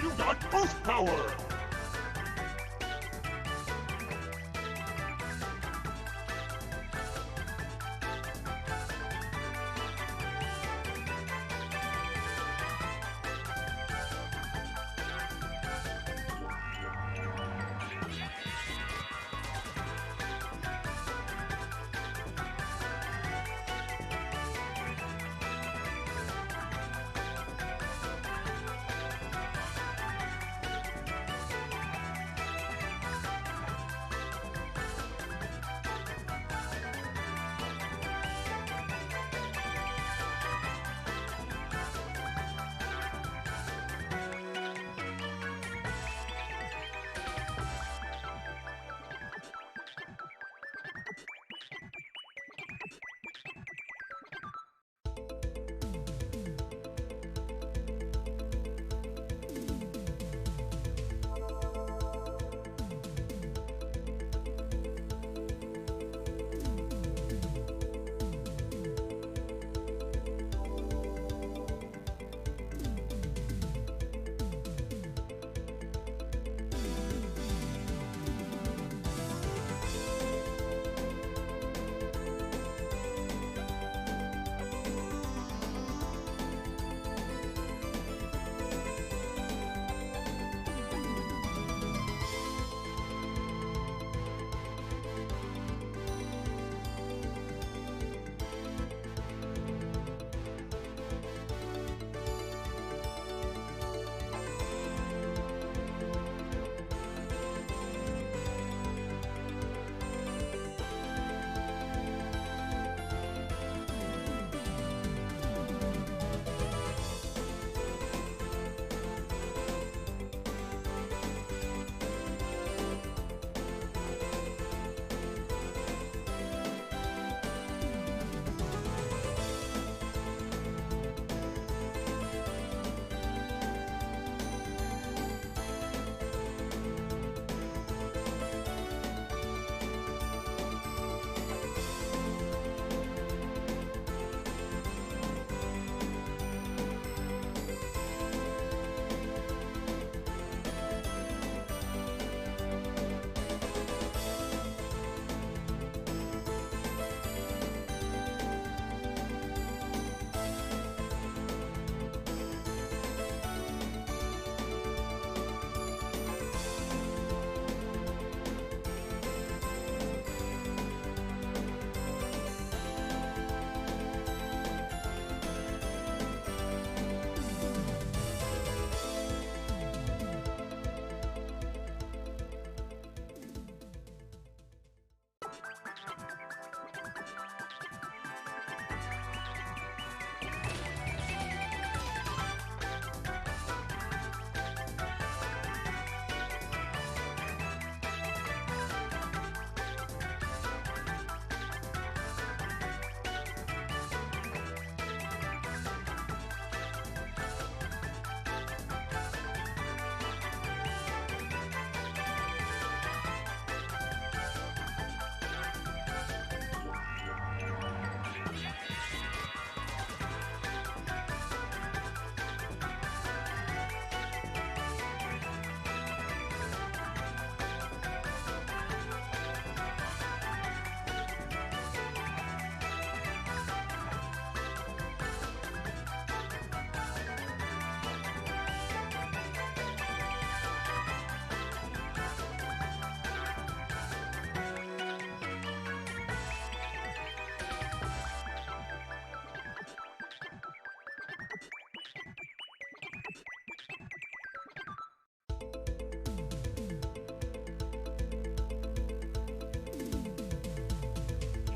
You got boost power!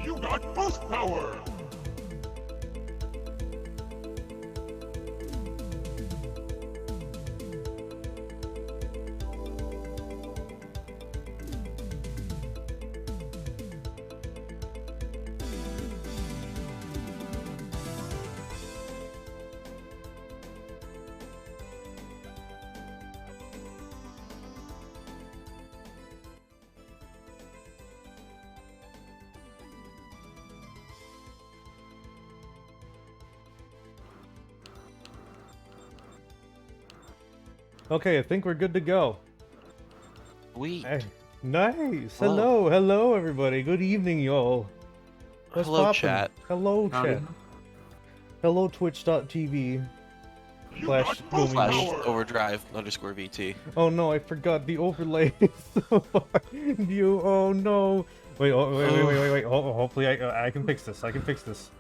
You got boost power! Okay, I think we're good to go. Sweet. Hey, nice. Hello. Hello, everybody. Good evening, y'all. What's Hello, poppin'? chat. Hello, Howdy. chat. Hello, Twitch.tv. You Slash got boost Gomi. Slash power. overdrive underscore VT. Oh no, I forgot the overlay. Oh no. Wait, wait. Hopefully I can fix this. I can fix this.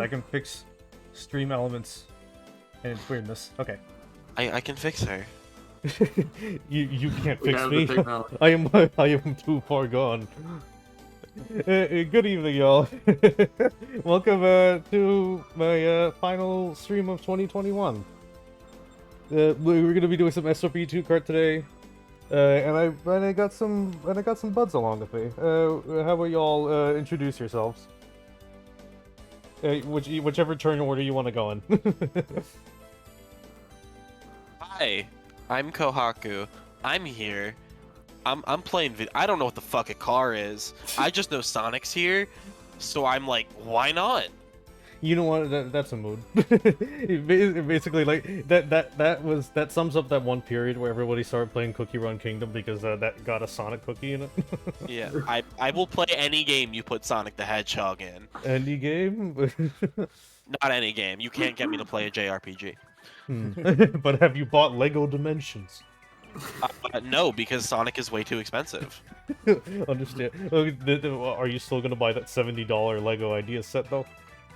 I can fix stream elements and its weirdness. Okay. I can fix her. You can't We fix have me. the technology. I am too far gone. Good evening, y'all. Welcome to my final stream of 2021. We're gonna be doing some SRB2Kart today, and I got some buds along with me. How about y'all introduce yourselves? Whichever turn order you want to go in. Hi, I'm Kohaku. I'm here. I'm playing I don't know what the fuck a car is. I just know Sonic's here, so I'm like, why not? You know what? That's a mood. Basically, like that sums up that one period where everybody started playing Cookie Run Kingdom because that got a Sonic cookie in it. Yeah, I will play any game you put Sonic the Hedgehog in. Any game? Not any game. You can't get me to play a JRPG. But have you bought Lego Dimensions? No, because Sonic is way too expensive. Understand? Are you still gonna buy that $70 Lego idea set though?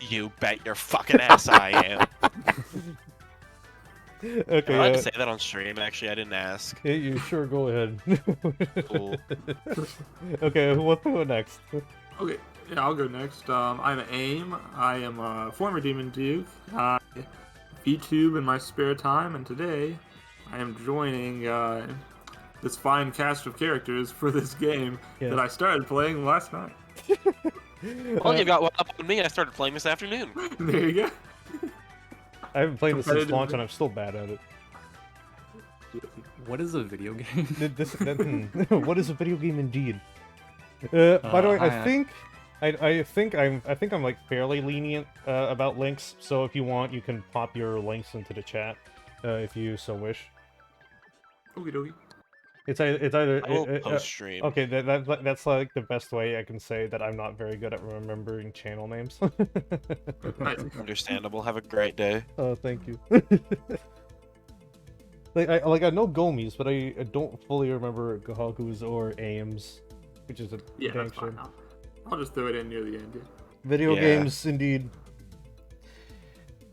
You bet your fucking ass I am. Okay. Am I allowed to say that on stream? Actually, I didn't ask. Yeah, you sure go ahead. Cool. Okay, what's going next? Okay, yeah, I'll go next. I'm Aim. I am a former Demon Duke. I VTube in my spare time, and today I am joining this fine cast of characters for this game Yeah. that I started playing last night. Well, you got one up on me. I started playing this afternoon. There you go. I haven't played this since Competitive. launch and I'm still bad at it. What is a video game? What is a video game indeed? By the way, I think I'm like fairly lenient about links. So if you want, you can pop your links into the chat if you so wish. Okie dokie. It's either I will post stream. okay. That's like the best way I can say that I'm not very good at remembering channel names. Nice. Understandable. Have a great day. Oh, thank you. I know Gomi's, but I don't fully remember Kohaku's or Aim's, which is a Yeah, dang that's fine. shame. I'll just throw it in near the end. Yeah. Video Yeah. games, indeed.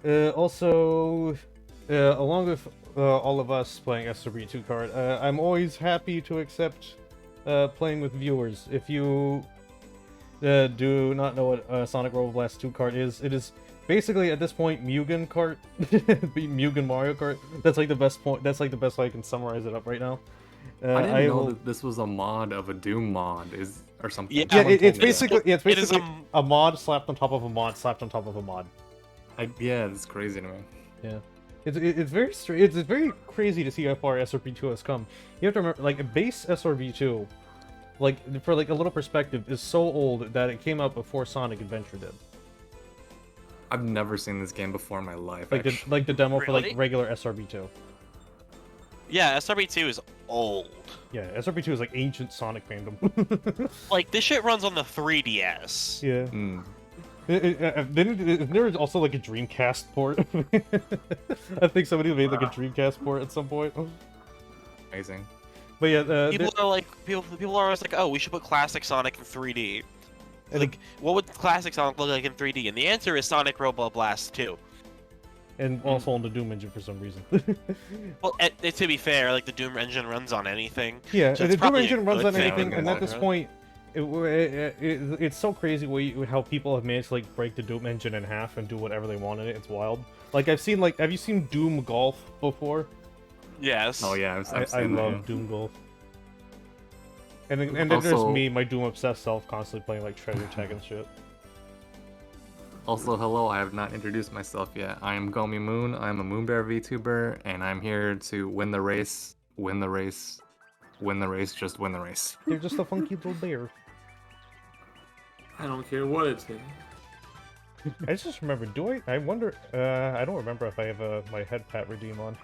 Also, along with all of us playing SRB2Kart, I'm always happy to accept playing with viewers. If you do not know what Sonic Robo Blast 2 Kart is, it is basically at this point Mugen Kart, Mugen Mario Kart. That's like the best point. That's like the best way I can summarize it up right now. I didn't know will- that this was a mod of a Doom mod, or something. Yeah, Yeah, Someone it's told me that. basically It is basically a mod slapped on top of a mod slapped on top of a mod. Yeah, it's crazy to me. Yeah, it's very it's very crazy to see how far SRB2 has come. You have to remember, like base SRB2, like for like a little perspective, is so old that it came out before Sonic Adventure did. I've never seen this game before in my life. Like actually. the demo for Really? like regular SRB2. Yeah, SRB2 is old. Yeah, SRB2 is like ancient Sonic fandom. Like, this shit runs on the 3DS. Yeah. Mm. Isn't there also like a Dreamcast port? I think somebody made like a Dreamcast port at some point. Amazing. But yeah, People are like, people are always like, oh, we should put classic Sonic in 3D. Like, what would classic Sonic look like in 3D? And the answer is Sonic Robo Blast 2. and also on the Doom engine for some reason. Well, to be fair, like, the Doom engine runs on anything. Yeah, So the it's Doom probably a engine runs good on thing anything, in the and at long this run. point, it's so crazy how people have managed to like break the Doom engine in half and do whatever they want in it. It's wild. Like have you seen Doom Golf before? Yes. Oh yeah, I've I seen that. love Doom Golf. And then there's Also- me, my Doom obsessed self, constantly playing like Treasure Tech and shit. Also, hello, I have not introduced myself yet. I am Gomi Moon, I'm a Moonbear VTuber, and I'm here to win the race, win the race, win the race, just win the race. You're just a funky little bear. I don't care what it takes. I just remember, I wonder, I don't remember if I have my head pat redeem on.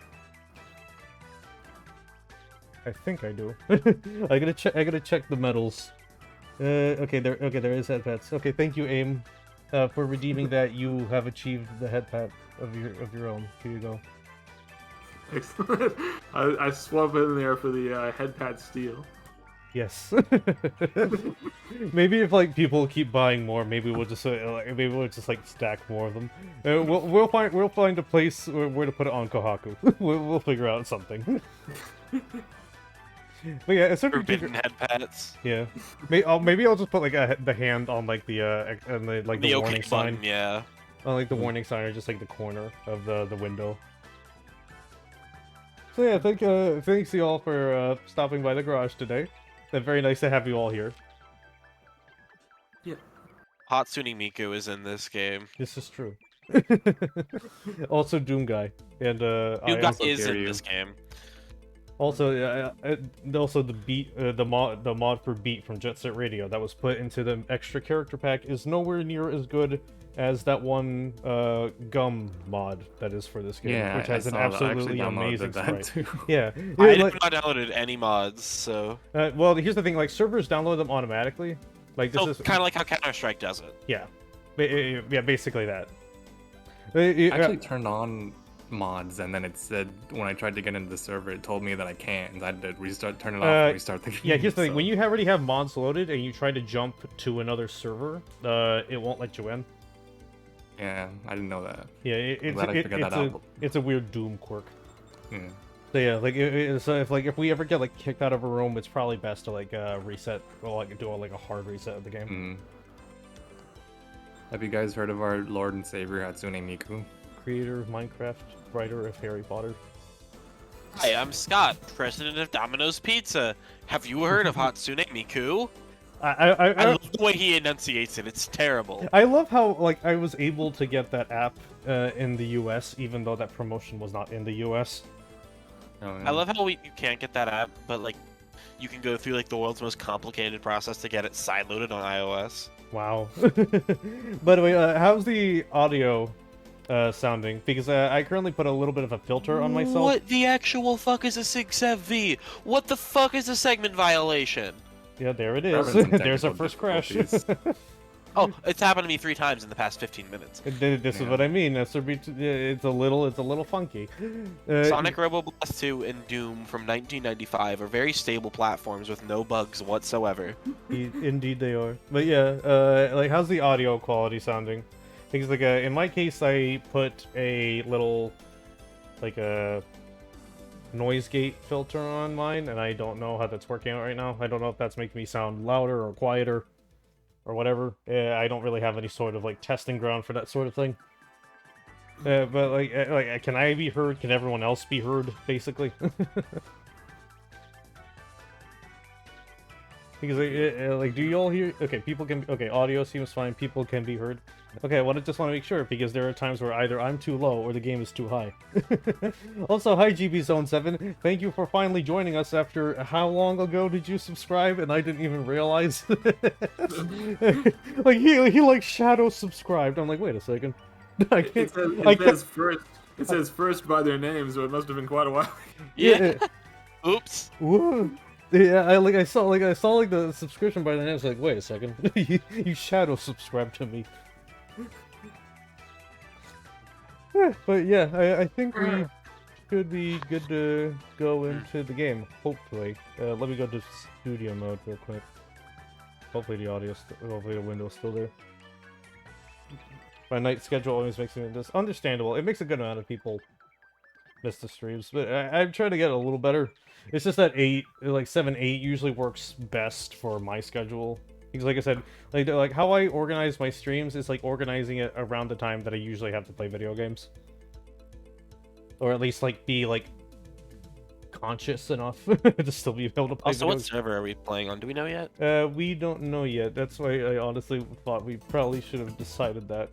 I think I do. I gotta check. I gotta check the medals. Okay, there. Okay, there is head pats. Okay, thank you, Aim, for redeeming that. You have achieved the head pat of your own. Here you go. Excellent. I swap in there for the head pad steal. Yes. Maybe if like people keep buying more, maybe maybe we'll just like stack more of them. We'll find a place where to put it on Kohaku. We'll figure out something. But yeah, it's Forbidden head pats. Yeah, maybe I'll just put like the hand on like the like the OK warning sign. button, yeah. On like the warning sign, or just like the corner of the window. So yeah, thanks you all for stopping by the garage today. Very nice to have you all here. Yeah. Hatsune Miku is in this game. This is true. Also, Doom Guy and Doom Guy is in this game. Also, also the beat, the mod for Beat from Jet Set Radio that was put into the extra character pack is nowhere near as good as that one Gum mod that is for this game, Yeah, which has I an saw that. I actually absolutely downloaded amazing that sprite. too. Yeah, I yeah, have not downloaded any mods, so... well, here's the thing: like servers download them automatically. Like this is kind of like how Counter-Strike does it. yeah, yeah, basically that. I actually turned on mods, and then it said when I tried to get into the server, it told me that I can't, and I had to turn it off, and restart the game. Yeah, here's the thing: so- when you already have mods loaded and you try to jump to another server, it won't let you in. Yeah, I didn't know that. Yeah, it's a weird Doom quirk. Yeah. So yeah, like so if we ever get like kicked out of a room, it's probably best to like reset or like do a hard reset of the game. Mm. Have you guys heard of our Lord and Savior Hatsune Miku? Creator of Minecraft, writer of Harry Potter. Hi, I'm Scott, president of Domino's Pizza. Have you heard of Hatsune Miku? I love the way he enunciates it. It's terrible. I love how like I was able to get that app in the U.S. even though that promotion was not in the U.S. Oh, yeah. I love how you can't get that app, but like you can go through like the world's most complicated process to get it sideloaded on iOS. Wow. By the way, how's the audio sounding? Because I currently put a little bit of a filter on myself. What the actual fuck is a SIG-7V? What the fuck is a segment violation? Yeah, there it We're is. having some There's our technical first crash. difficulties. Oh, it's happened to me 3 times in the past 15 minutes. This is Yeah. what I mean. SRB2, it's a little funky. Sonic Robo Blast 2 and Doom from 1995 are very stable platforms with no bugs whatsoever. Indeed they are. But yeah, like how's the audio quality sounding? Because like in my case, I put a little like a noise gate filter on mine, and I don't know how that's working out right now. I don't know if that's making me sound louder or quieter or whatever. I don't really have any sort of like testing ground for that sort of thing. But like, can I be heard? Can everyone else be heard? Basically. Because like, do you all hear? Okay, people can. Okay, audio seems fine. People can be heard. Okay, well, I just want to make sure because there are times where either I'm too low or the game is too high. Also, hi GB Zone 7. Thank you for finally joining us after how long ago did you subscribe? And I didn't even realize. Like he like shadow subscribed. I'm like, wait a second. I can't. It says first by their names, so it must have been quite a while. Yeah. Oops. Whoa. Yeah, I saw the subscription by the name. I was like, wait a second, you shadow subscribed to me. But yeah, I think we should be good to go into the game. Hopefully, let me go to studio mode real quick. Hopefully hopefully the window's still there. My night schedule always makes me this understandable. It makes a good amount of people miss the streams, but I'm trying to get a little better. It's just that 7, 8 usually works best for my schedule. Because like I said, like how I organize my streams is like organizing it around the time that I usually have to play video games. Or at least like be like conscious enough to still be able to play Also, video what server are we playing on? Do we know yet? We don't know yet. That's why I honestly thought we probably should have decided that.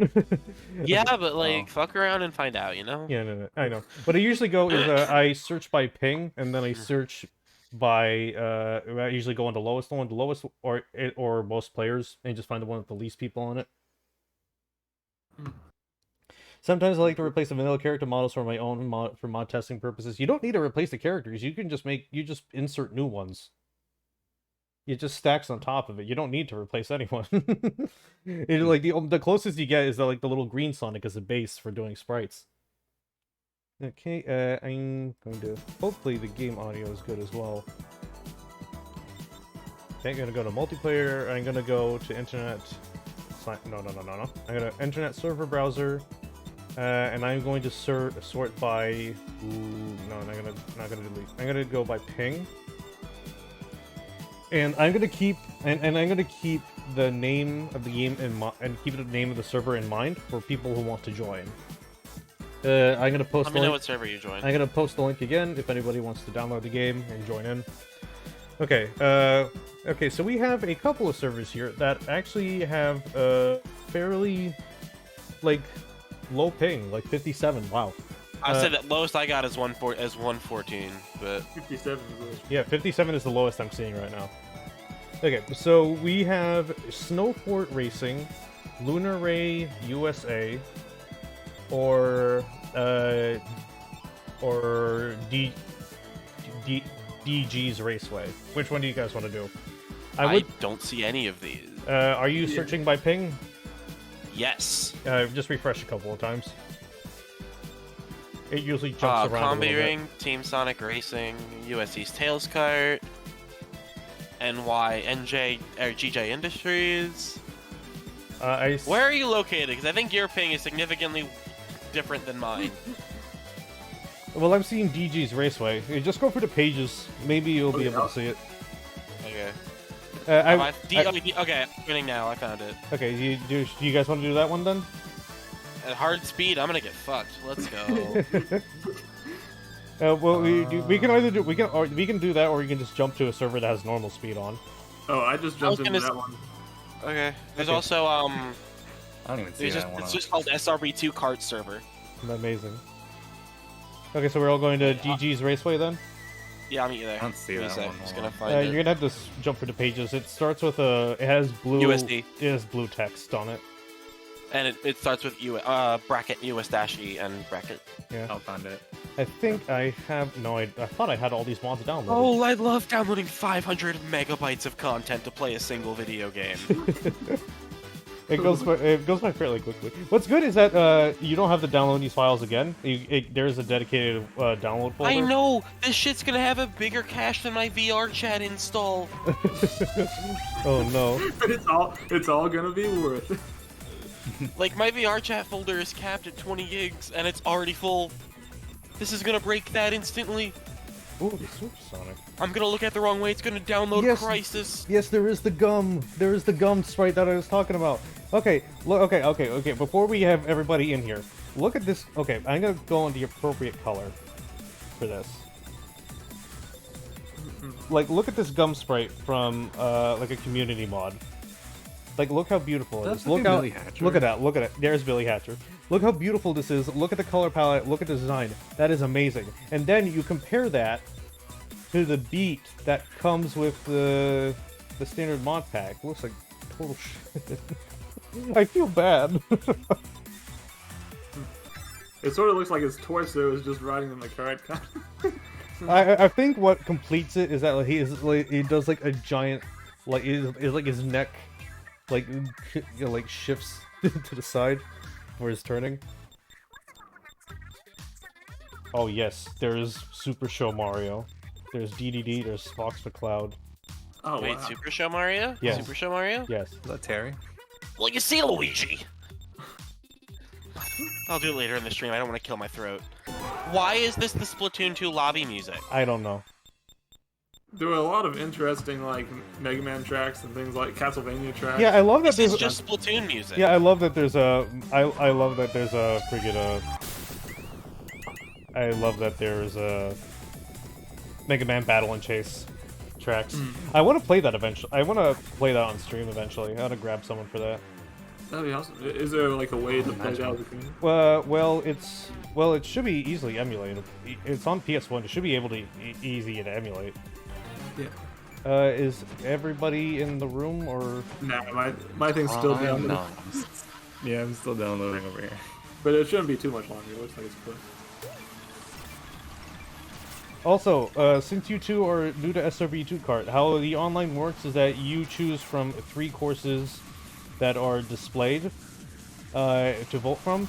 Yeah, but like, fuck around and find out, you know? Yeah, no, I know. What I usually go is I search by ping, and then I search by I usually go on the lowest one, the lowest or most players, and just find the one with the least people on it. Sometimes I like to replace the vanilla character models for my own for mod testing purposes. You don't need to replace the characters. You can just insert new ones. It just stacks on top of it. You don't need to replace anyone. Like the closest you get is the little green Sonic as a base for doing sprites. Okay, I'm going to hopefully the game audio is good as well. Okay, I'm gonna go to multiplayer. I'm gonna go to internet. No. I'm gonna internet server browser, and I'm going to sort by. Ooh, no, not gonna delete. I'm gonna go by ping. And I'm gonna keep I'm gonna keep the name of the game and keep the name of the server in mind for people who want to join. I'm gonna post. Let me know what server you join. I'm gonna post the link again if anybody wants to download the game and join in. Okay. Okay. So we have a couple of servers here that actually have fairly low ping, like 57. Wow. I said that lowest I got is 114, but 57 is good. Yeah, 57 is the lowest I'm seeing right now. Okay, so we have Snowport Racing, Lunar Ray USA, or DG's Raceway. Which one do you guys want to do? I don't see any of these. Are you searching by ping? Yes. Just refresh a couple of times. It usually jumps around a Combi little Ring, Team Sonic Racing, USC's Tails Kart, GJ Industries. Where are you located? Because I think your ping is significantly different than mine. Well, I'm seeing DG's Raceway. You just go for the pages. Maybe you'll be able to see it. Okay. Okay, I'm winning now. I found it. Okay, do you guys want to do that one then? At hard speed, I'm gonna get fucked. Let's go. Well, we can either do we can do that, or you can just jump to a server that has normal speed on. Oh, I just jumped into that one. Okay. There's also I don't even see that one. It's just called SRB2Kart server. Amazing. Okay, so we're all going to DG's Raceway then? Yeah, I'll meet you there. I don't see that one. Just gonna find it. You're gonna have to jump for the pages. It starts with it has blue USD. It has blue text on it. And it starts with bracket US-E and bracket. Yeah. I'll find it. I think I have I thought I had all these mods downloaded. Oh, I love downloading 500 megabytes of content to play a single video game. It goes by fairly quickly. What's good is that you don't have to download these files again. There's a dedicated download folder. I know! This shit's gonna have a bigger cache than my VR chat install. Oh no. It's all gonna be worth it. Like, my VR chat folder is capped at 20 gigs, and it's already full. This is gonna break that instantly. Ooh, the Supersonic. I'm gonna look at the wrong way. It's gonna download Crisis. Yes, there is the gum. There is the gum sprite that I was talking about. Okay, look. Okay. Before we have everybody in here, look at this. Okay, I'm gonna go on the appropriate color for this. Like, look at this gum sprite from like a community mod. Like, look how beautiful it is. Look at that. Look at it. There's Billy Hatcher. Look how beautiful this is. Look at the color palette. Look at the design. That is amazing. And then you compare that to the beat that comes with the standard mod pack. It looks like total shit. I feel bad. It sort of looks like his torso is just riding in the cart. I think what completes it is that he does like a giant is like his neck like shifts to the side where he's turning. Oh yes, there's Super Show Mario. There's DDD. There's Fox the Cloud. Oh Wait, wow. Super Show Mario? Yes. Super Show Mario? Yes. Is that Terry? Well, you see, Luigi. I'll do it later in the stream. I don't want to kill my throat. Why is this the Splatoon 2 lobby music? I don't know. There were a lot of interesting like Mega Man tracks and things like Castlevania tracks. Yeah, I love that This there's is just Splatoon music. Yeah, I love that there's a I love that there's a friggin' I love that there's a Mega Man Battle and Chase tracks. I want to play that eventually. I want to play that on stream eventually. I want to grab someone for that. That'd be awesome. Is there like a way to play that with the community? Well, it should be easily emulated. It's on PS1. It should be able to easy to emulate. Yeah. Is everybody in the room or? Nah, my thing's still down. No. Yeah, I'm still downloading over here. But it shouldn't be too much longer. It looks like it's quick. Also, since you two are new to SRB2Kart, how the online works is that you choose from 3 courses that are displayed to vote from.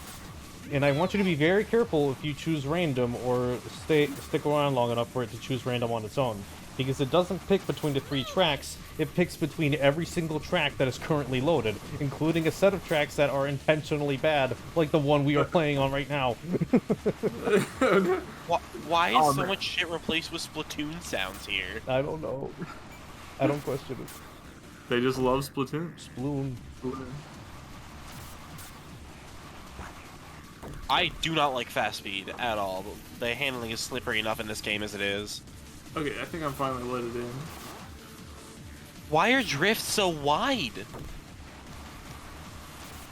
And I want you to be very careful if you choose random or stick around long enough for it to choose random on its own. Because it doesn't pick between the 3 tracks, it picks between every single track that is currently loaded, including a set of tracks that are intentionally bad, like the one we are playing on right now. Why is so much shit replaced with Splatoon sounds here? I don't know. I don't question it. They just love Splatoon. Sploon. I do not like fast speed at all. The handling is slippery enough in this game as it is. Okay, I think I'm finally let it in. Why are drifts so wide?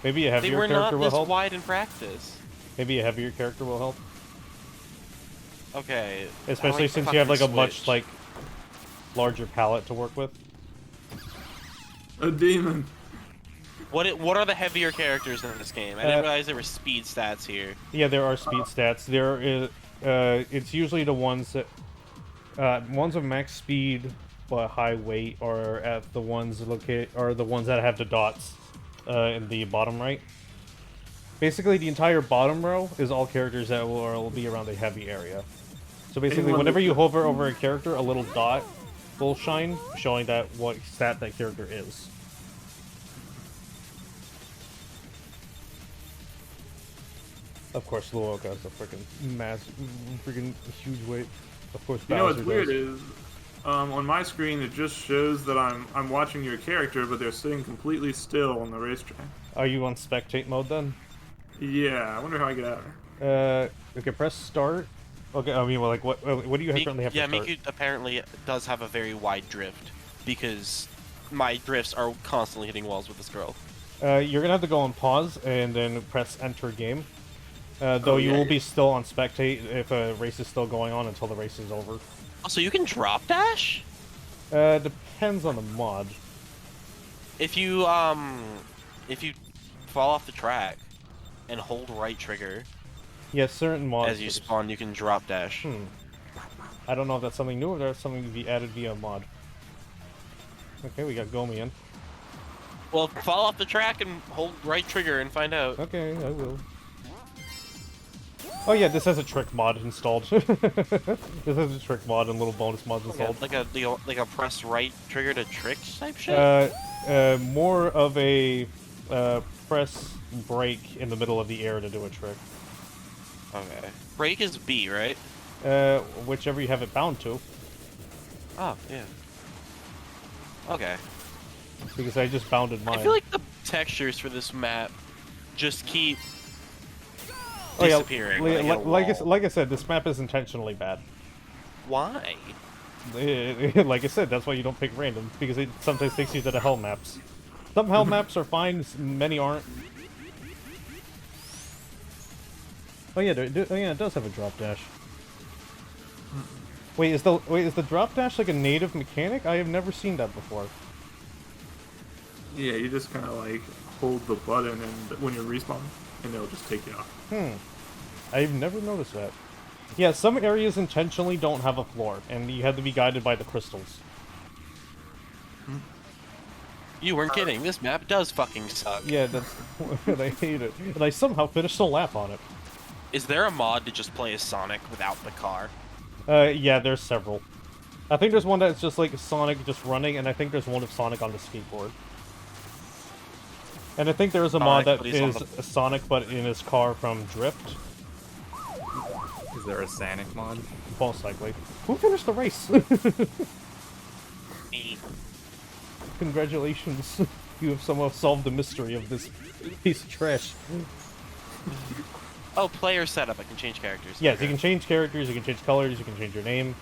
Maybe a They heavier were character not will this help. wide in practice. Maybe a heavier character will help. Okay. Especially how do I since you have like a fucking much switch? like larger palette to work with. A demon. What are the heavier characters in this game? I didn't realize there were speed stats here. Yeah, there are speed stats. There is it's usually the ones that ones of max speed but high weight are at the ones that have the dots in the bottom right. Basically, the entire bottom row is all characters that will be around a heavy area. So basically, whenever you hover over a character, a little dot will shine, showing that what stat that character is. Of course, Luoka has a freaking huge weight. Of course, You know what's Bowser weird does. is, on my screen it just shows that I'm watching your character, but they're sitting completely still on the racetrack. Are you on spectate mode then? Yeah, I wonder how I get out of there. Okay, press start. Okay, I mean, well, like, what do you currently have to start? Miku apparently does have a very wide drift because my drifts are constantly hitting walls with this girl. You're gonna have to go on pause and then press enter game. Though you will be still on spectate if a race is still going on until the race is over. Also, you can drop dash? Depends on the mod. If you fall off the track and hold right trigger Yeah, certain mods. as you spawn, you can drop dash. I don't know if that's something new or that's something to be added via mod. Okay, we got Gomi in. Well, fall off the track and hold right trigger and find out. Okay, I will. Oh yeah, this has a trick mod installed. This has a trick mod and little bonus mods installed. Yeah, like a press right trigger to trick type shit? More of a press break in the middle of the air to do a trick. Okay. Break is B, right? Whichever you have it bound to. Oh, yeah. Okay. Because I just bounded mine. I feel like the textures for this map just keep Oh, yeah, disappearing. when I hit a wall. like I said, this map is intentionally bad. Why? Like I said, that's why you don't pick random, because it sometimes takes you to the hell maps. Some hell maps are fine, many aren't. Oh yeah, it does have a drop dash. Wait, is the drop dash like a native mechanic? I have never seen that before. Yeah, you just kind of like hold the button and when you respawn, and it'll just take you off. I've never noticed that. Yeah, some areas intentionally don't have a floor, and you have to be guided by the crystals. You weren't kidding. This map does fucking suck. Yeah, that's and I hate it. And I somehow finished a lap on it. Is there a mod to just play as Sonic without the car? Yeah, there's several. I think there's one that's just like Sonic just running, and I think there's one of Sonic on the skateboard. And I think there is a mod that is Sonic but in his car from Drift. Is there a Sonic mod? Most likely. Who finished the race? Me. Congratulations. You have somehow solved the mystery of this piece of trash. Oh, player setup. I can change characters. Yes, Okay. you can change characters, you can change colors, you can change your name.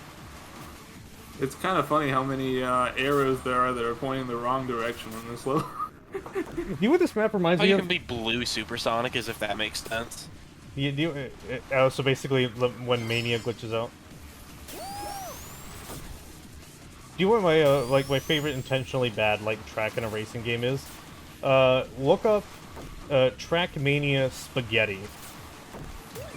It's kind of funny how many arrows there are that are pointing the wrong direction on this level. You know what this map reminds Oh, me you of? can be blue Supersonic, as if that makes sense. So basically, when Mania glitches out. Do you want my my favorite intentionally bad track in a racing game is? Look up Track Mania Spaghetti.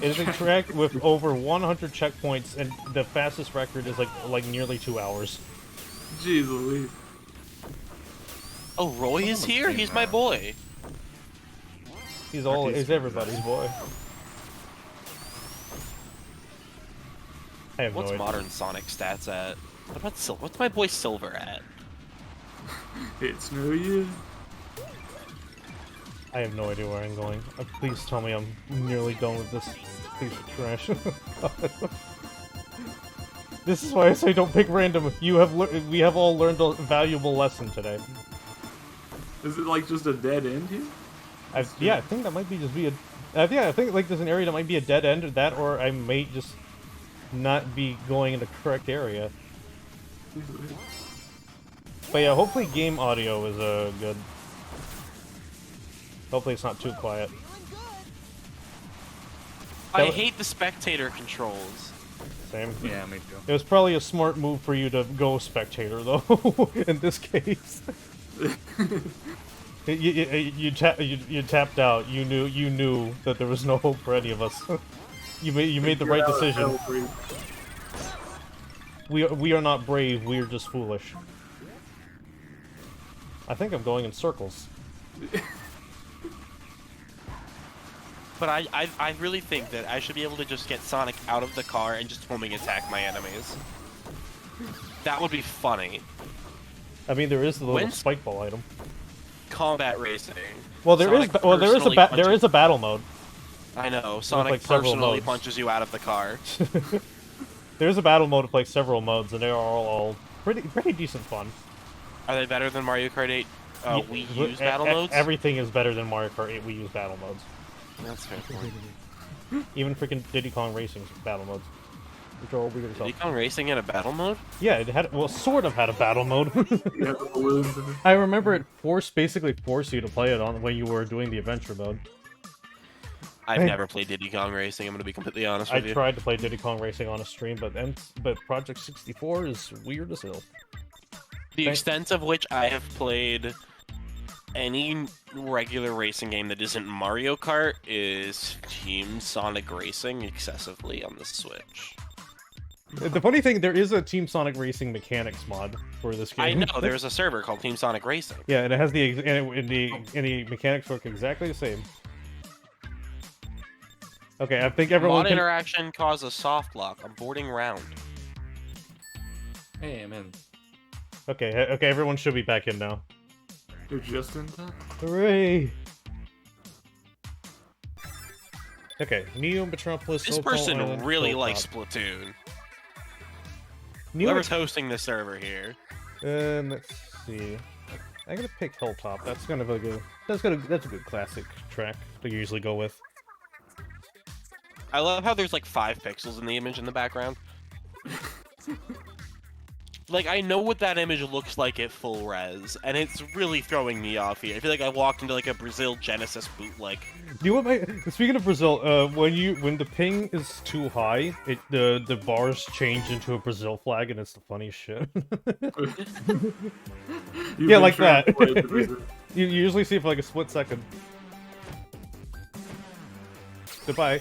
It is a track with over 100 checkpoints, and the fastest record is like nearly 2 hours. Jeez Louise. Oh, Roy is here? He's my boy. He's everybody's boy. I have What's no idea. modern Sonic stats at? What about Silver? What's my boy Silver at? It's New Year. I have no idea where I'm going. Please tell me I'm nearly done with this piece of trash. This is why I say don't pick random. We have all learned a valuable lesson today. Is it like just a dead end here? Yeah, I think that might be just be a. Yeah, I think like there's an area that might be a dead end or that, or I may just not be going in the correct area. But yeah, hopefully game audio is good. Hopefully it's not too quiet. I hate the spectator controls. Same. Yeah, me too. It was probably a smart move for you to go spectator, though, in this case. You tapped out. You knew that there was no hope for any of us. You made the right decision. We are not brave. We are just foolish. I think I'm going in circles. But I really think that I should be able to just get Sonic out of the car and just homing attack my enemies. That would be funny. I mean, there is the little spike ball item. Combat racing. Well, there is a battle mode. I know. Sonic like several personally modes. punches you out of the car. There's a battle mode to play several modes, and they are all pretty decent fun. Are they better than Mario Kart 8 Wii U's battle modes? Everything is better than Mario Kart 8 Wii U's battle modes. That's fair point. Even freaking Diddy Kong Racing's battle modes, which are all weird as hell. Diddy Kong Racing in a battle mode? Yeah, it had, well, sort of had a battle mode. Yeah, the balloons in it. I remember it basically forced you to play it on when you were doing the adventure mode. I've never played Diddy Kong Racing, I'm gonna be completely honest with you. I tried to play Diddy Kong Racing on a stream, but Project 64 is weird as hell. The extent of which I have played any regular racing game that isn't Mario Kart is Team Sonic Racing excessively on the Switch. The funny thing, there is a Team Sonic Racing mechanics mod for this game. I know, there's a server called Team Sonic Racing. Yeah, and it has the mechanics work exactly the same. Okay, I think everyone Mod interaction cause a soft lock. I'm boarding round. Hey, I'm in. Okay, everyone should be back in now. You're just in time? Hooray! Okay, Neo, Metropolis, This Opal person Island, really Hilltop. likes Splatoon. Neo, Whoever's hosting the server here. let's see. I'm gonna pick Hilltop. That's kind of a good. That's a good classic track to usually go with. I love how there's like 5 pixels in the image in the background. Like, I know what that image looks like at full res, and it's really throwing me off here. I feel like I walked into like a Brazil Genesis bootleg. Do you know what speaking of Brazil, when the ping is too high, the bars change into a Brazil flag, and it's the funniest shit. Yeah, like that. You usually see it for like a split second. Goodbye.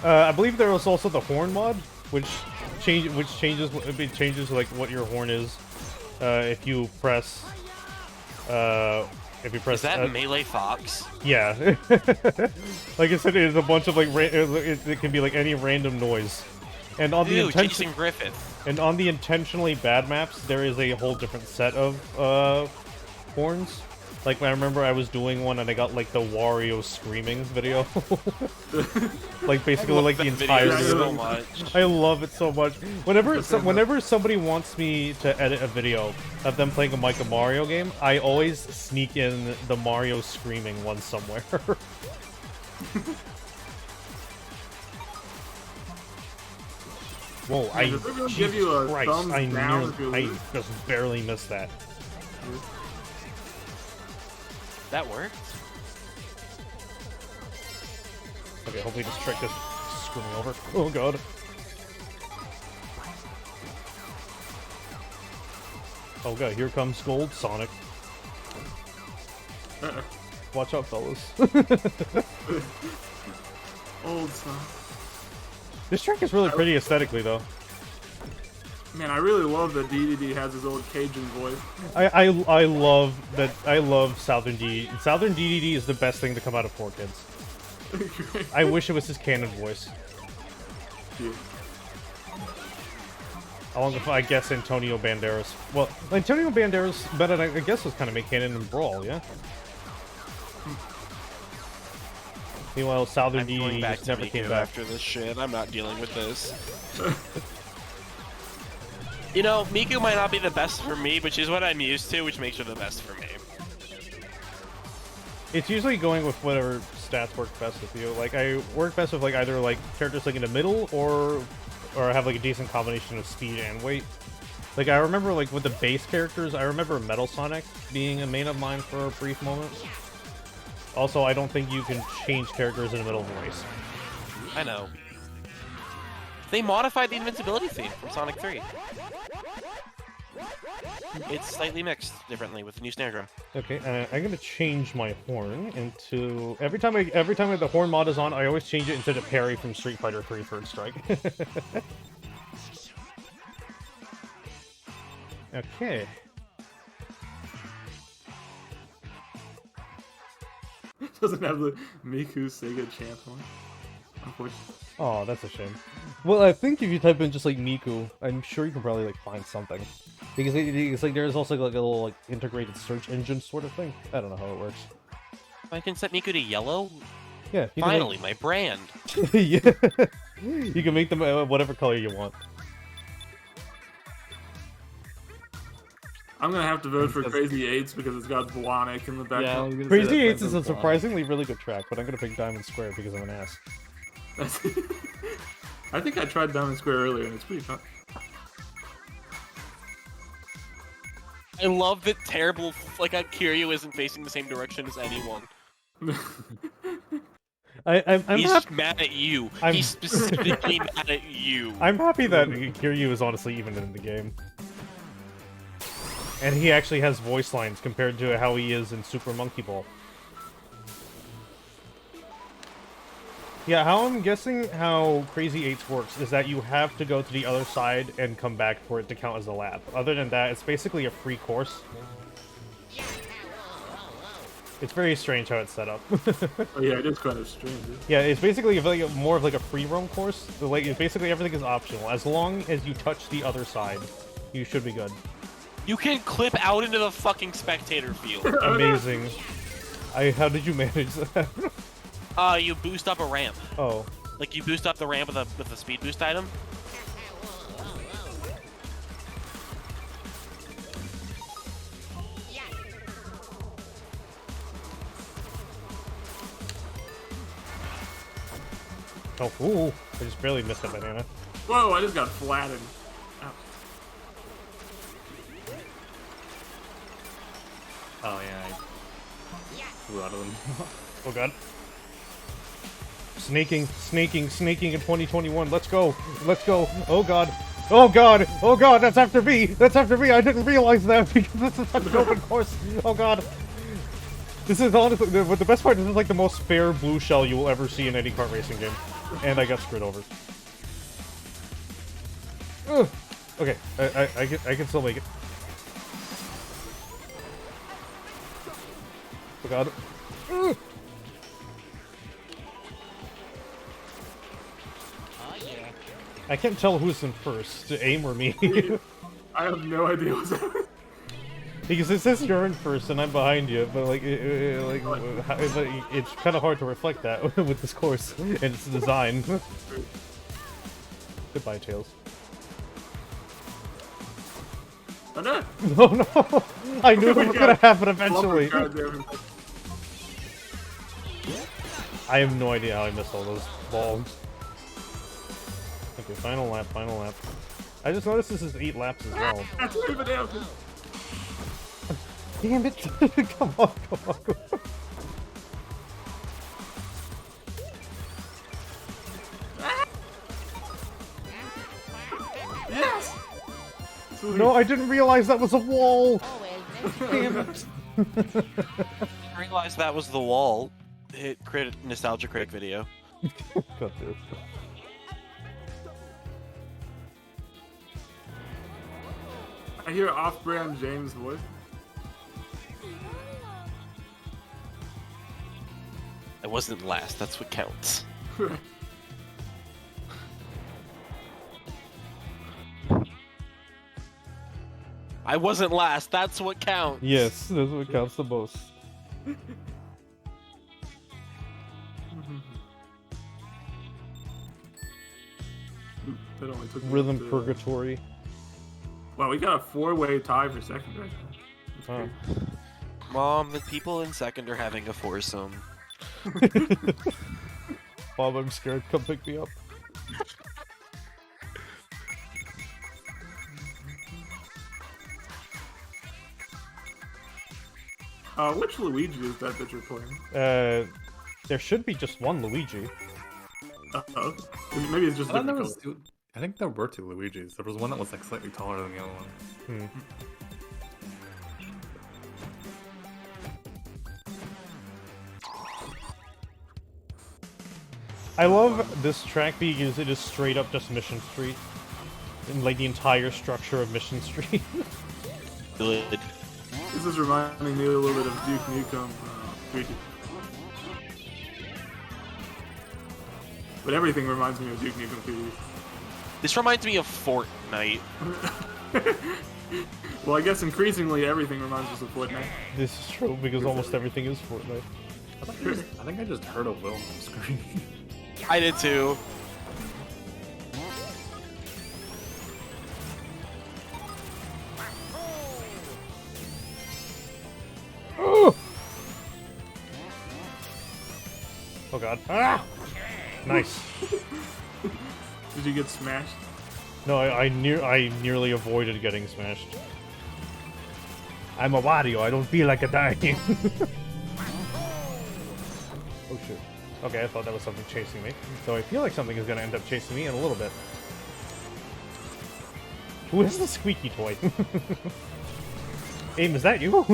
I believe there was also the horn mod, which changes like what your horn is if you press. Is that Melee Fox? Yeah. Like I said, it's a bunch of like it can be like any random noise, and on the Jason Griffith. and on the intentionally bad maps, there is a whole different set of horns. Like, I remember I was doing one and I got, like, the Wario screaming video. Like, basically, like, the entire video so video. much. I love it so much. Whenever somebody wants me to edit a video of them playing a Micah Mario game, I always sneak in the Mario screaming one somewhere. Whoa, give you a Christ, thumbs down if you I lose? just barely missed that. That worked? Okay, hopefully this trick is screw me over. Oh god. Oh god, here comes Gold Sonic. Watch out, fellas. Old stuff. This track is really pretty aesthetically, though. Man, I really love that DDD has his old Cajun voice. I love that. I love Southern DDD. Southern DDD is the best thing to come out of 4Kids. I wish it was his canon voice. Yeah. Along with, I guess, Antonio Banderas. Well, Antonio Banderas, but I guess was kind of made canon in Brawl, yeah? Meanwhile, Southern I'm going DDD back just to never came Miku back. after this shit. I'm not dealing with this. You know, Miku might not be the best for me, but she's what I'm used to, which makes her the best for me. It's usually going with whatever stats work best with you. Like, I work best with, like, either, like, characters, like, in the middle, or have, like, a decent combination of speed and weight. Like, I remember, like, with the base characters, I remember Metal Sonic being a main of mine for a brief moment. Also, I don't think you can change characters in the middle of a race. I know. They modified the invincibility theme from Sonic 3. It's slightly mixed differently with the new snare drum. Okay, I'm gonna change my horn into every time the horn mod is on, I always change it into the parry from Street Fighter 3 Third Strike. Okay. Doesn't have the Miku Sega chant on. Unfortunately. Oh, that's a shame. Well, I think if you type in just like Miku, I'm sure you can probably like find something. Because it's like there's also like a little like integrated search engine sort of thing. I don't know how it works. I can set Miku to yellow? Yeah. You Finally, my brand. Yeah. You can make them whatever color you want. I'm gonna have to vote for Crazy Eights because it's got Blahnik in the background. Crazy Eights is a surprisingly really good track, but I'm gonna pick Diamond Square because I'm an ass. I think I tried Diamond Square earlier and it's pretty fun. I love that terrible, like, Kiryu isn't facing the same direction as anyone. I'm He's mad at you. He's specifically mad at you. I'm happy that Kiryu is honestly even in the game. And he actually has voice lines compared to how he is in Super Monkey Ball. Yeah, how I'm guessing how Crazy Eights works is that you have to go to the other side and come back for it to count as a lap. Other than that, it's basically a free course. It's very strange how it's set up. Oh yeah, it is kind of strange. Yeah, it's basically like more of like a free roam course. Like, basically everything is optional. As long as you touch the other side, you should be good. You can clip out into the fucking spectator field. Amazing. How did you manage that? You boost up a ramp. Oh. Like, you boost up the ramp with a speed boost item. Oh, ooh. I just barely missed that banana. Whoa, I just got flattened. Ow. Oh yeah, I flew out of them. Oh god. Snaking in 2021. Let's go. Let's go. Oh god. Oh god. Oh god, that's after me. That's after me. I didn't realize that because this is such an open course. Oh god. This is honestly, the best part, this is like the most fair blue shell you will ever see in any kart racing game. And I got screwed over. Ugh. Okay, I can still make it. Oh god. Ugh. I can't tell who's in first, Aim or me. I have no idea what's happening. Because it says you're in first and I'm behind you, but like, it's kind of hard to reflect that with this course and its design. Goodbye, Tails. Oh no! No, no! I knew that was gonna happen eventually. I have no idea how I missed all those balls. Okay, final lap, final lap. I just noticed this is 8 laps as well. That's not even happening. Damn it! Come on, come on, come on. Yes! No, I didn't realize that was a wall! Damn it! I realized that was the wall. It created a Nostalgia Critic video. Got this. I hear off-brand James' voice. I wasn't last, that's what counts. I wasn't last, that's what counts. Yes, that's what counts the most. That only took me Rhythm up to- Purgatory. Wow, we got a 4-way tie for second right now. That's Huh. crazy. Mom, the people in second are having a foursome. Bob, I'm scared. Come pick me up. Which Luigi is that you're playing? There should be just one Luigi. Uh-oh. Maybe it's just I thought there different was two. I think there were two Luigis. There was one that was like slightly taller than the other one. Hmm. I love this track because it is straight up just Mission Street. And like the entire structure of Mission Street. Good. This is reminding me a little bit of Duke Nukem 3D. But everything reminds me of Duke Nukem 3D. This reminds me of Fortnite. Well, I guess increasingly everything reminds us of Fortnite. This is true because almost everything is Fortnite. I think I just heard a Will on the screen. I did too. Oh! Oh god. Ah! Nice. Did you get smashed? No, I nearly avoided getting smashed. I'm a Wario, I don't feel like a dying. Oh shit. Okay, I thought that was something chasing me. So I feel like something is gonna end up chasing me in a little bit. Who has the squeaky toy? Aim, is that you?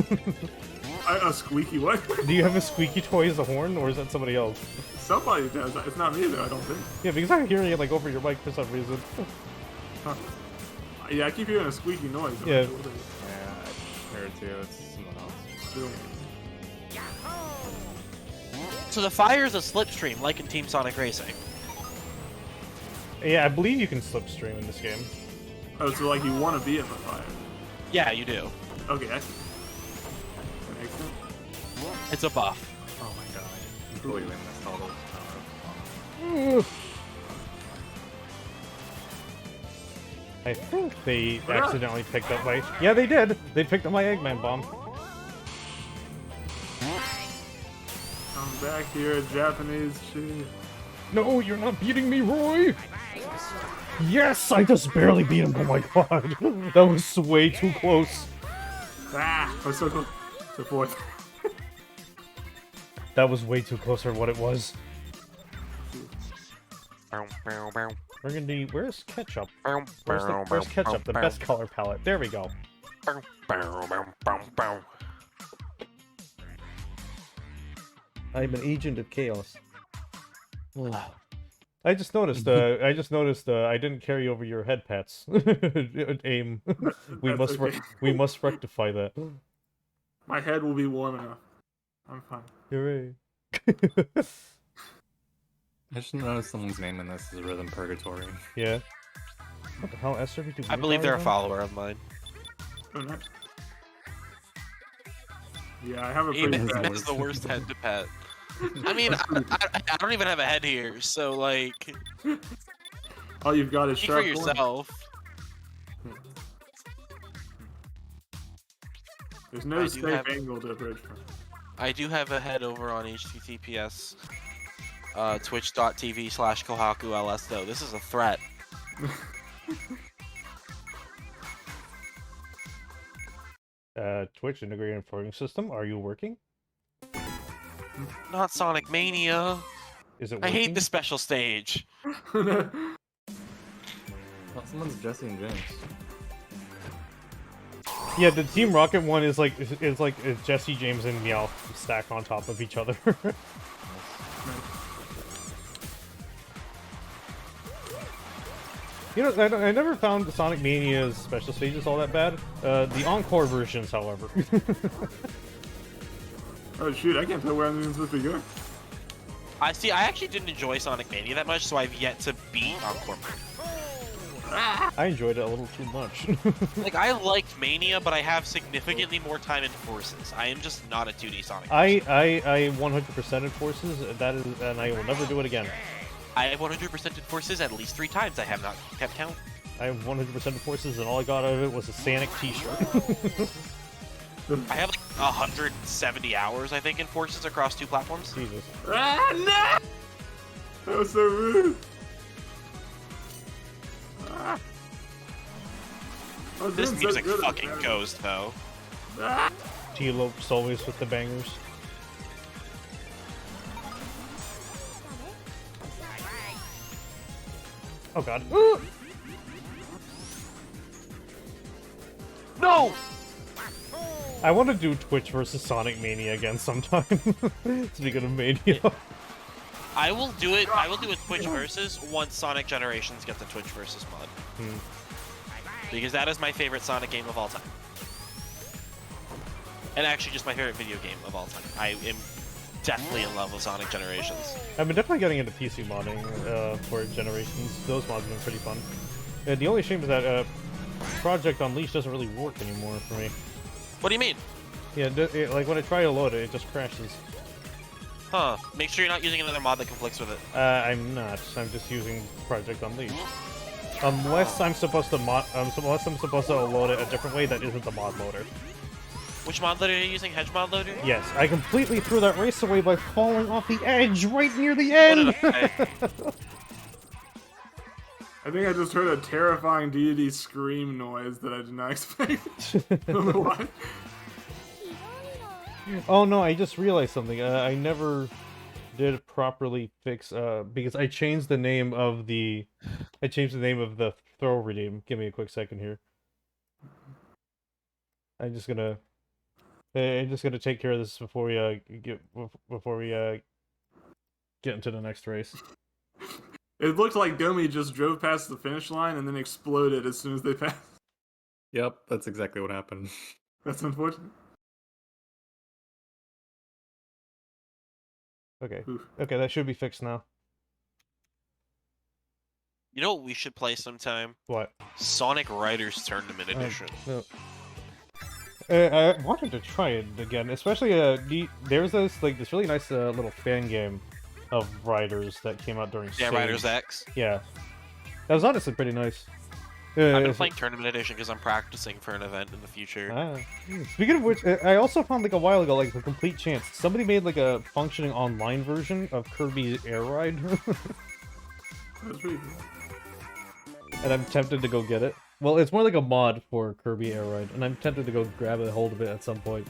A squeaky what? Do you have a squeaky toy as a horn, or is that somebody else? Somebody does. It's not me though, I don't think. Yeah, because I'm hearing it like over your mic for some reason. Huh. Yeah, I keep hearing a squeaky noise. I'm Yeah. not sure what it is. Yeah, I heard too. It's someone else. So the fire is a slipstream, like in Team Sonic Racing. Yeah, I believe you can slipstream in this game. Oh, so like you want to be in the fire. Yeah, you do. Okay, I see. That makes sense. It's a buff. Oh my god. I completely missed all those powers. I think they accidentally picked up my... Yeah, they did! They picked up my Eggman bomb. I'm back here, Japanese shit. No, you're not beating me, Roy! Yes! I just barely beat him, oh my god! That was way too close. Ah, I was so close to fourth. That was way too close for what it was. Burgundy, where's ketchup? Where's ketchup? The best color palette. There we go. I'm an agent of chaos. I just noticed. I didn't carry over your head pats. Aim. That's okay. We must rectify that. My head will be warm enough. I'm fine. Hooray! I just noticed someone's name in this is Rhythm Purgatory. Yeah. What the hell, SRB2Kart? I believe they're a follower of mine. Oh, nice. Yeah, I have a pretty Aim bad... is the worst head to pet. I mean, I don't even have a head here, so like, All you've got is speak for sharp corners. yourself. There's no I do safe have- angle to approach from. I do have a head over on HTTPS twitch.tv/KohakuLS though. This is a threat. Twitch integrated reporting system. Are you working? Not Sonic Mania. Is it I working? hate the special stage. Oh, someone's Jesse and James. Yeah, the Team Rocket one is like it's Jesse James and Meowth stacked on top of each other. You know, I never found Sonic Mania's special stages all that bad. The Encore versions, however. Oh shoot, I can't tell where I'm supposed to go. I actually didn't enjoy Sonic Mania that much, so I've yet to beat Encore. I enjoyed it a little too much. Like, I liked Mania, but I have significantly more time in Forces. I am just not a 2D Sonic I person. 100% in Forces, and I will never do it again. I have 100% in Forces at least 3 times. I have not kept count. I have 100% in Forces, and all I got out of it was a Sonic t-shirt. I have like 170 hours, I think, in Forces across 2 platforms. Jesus. Ah, no! That was so rude. Ah. I was This doing so music good at fucking that. goes, though. Ah. T-Lopes always with the bangers. Oh god. Ooh! No! I want to do Twitch versus Sonic Mania again sometime. Speaking of Mania. I will do it. I will do a Twitch versus once Sonic Generations gets a Twitch versus mod. Because that is my favorite Sonic game of all time. And actually just my favorite video game of all time. I am definitely in love with Sonic Generations. I've been definitely getting into PC modding for Generations. Those mods have been pretty fun. The only shame is that Project Unleashed doesn't really work anymore for me. What do you mean? Yeah, like when I try to load it, it just crashes. Huh. Make sure you're not using another mod that conflicts with it. I'm not. I'm just using Project Unleashed. Unless I'm supposed to unless I'm supposed to load it a different way that isn't the mod loader. Which mod loader are you using? Hedge mod loader? Yes, I completely threw that race away by falling off the edge right near the end! What did I? I think I just heard a terrifying deity scream noise that I did not expect. I don't know why. Oh no, I just realized something. I never did properly fix, because I changed the name of the... throw redeem. Give me a quick second here. I'm just gonna take care of this before we get into the next race. It looked like Gomi just drove past the finish line and then exploded as soon as they passed. Yep, that's exactly what happened. That's unfortunate. Okay. Oof. Okay, that should be fixed now. You know what we should play sometime? What? Sonic Riders Tournament Edition. No. I wanted to try it again, especially there's this really nice little fan game of Riders that came out during Yeah, Sage. Riders X. Yeah, that was honestly pretty nice. I've been playing Tournament Edition because I'm practicing for an event in the future. Speaking of which, I also found like a while ago, like the complete chance, somebody made like a functioning online version of Kirby's Air Ride, That's pretty cool. and I'm tempted to go get it. Well, it's more like a mod for Kirby Air Ride, and I'm tempted to go grab a hold of it at some point.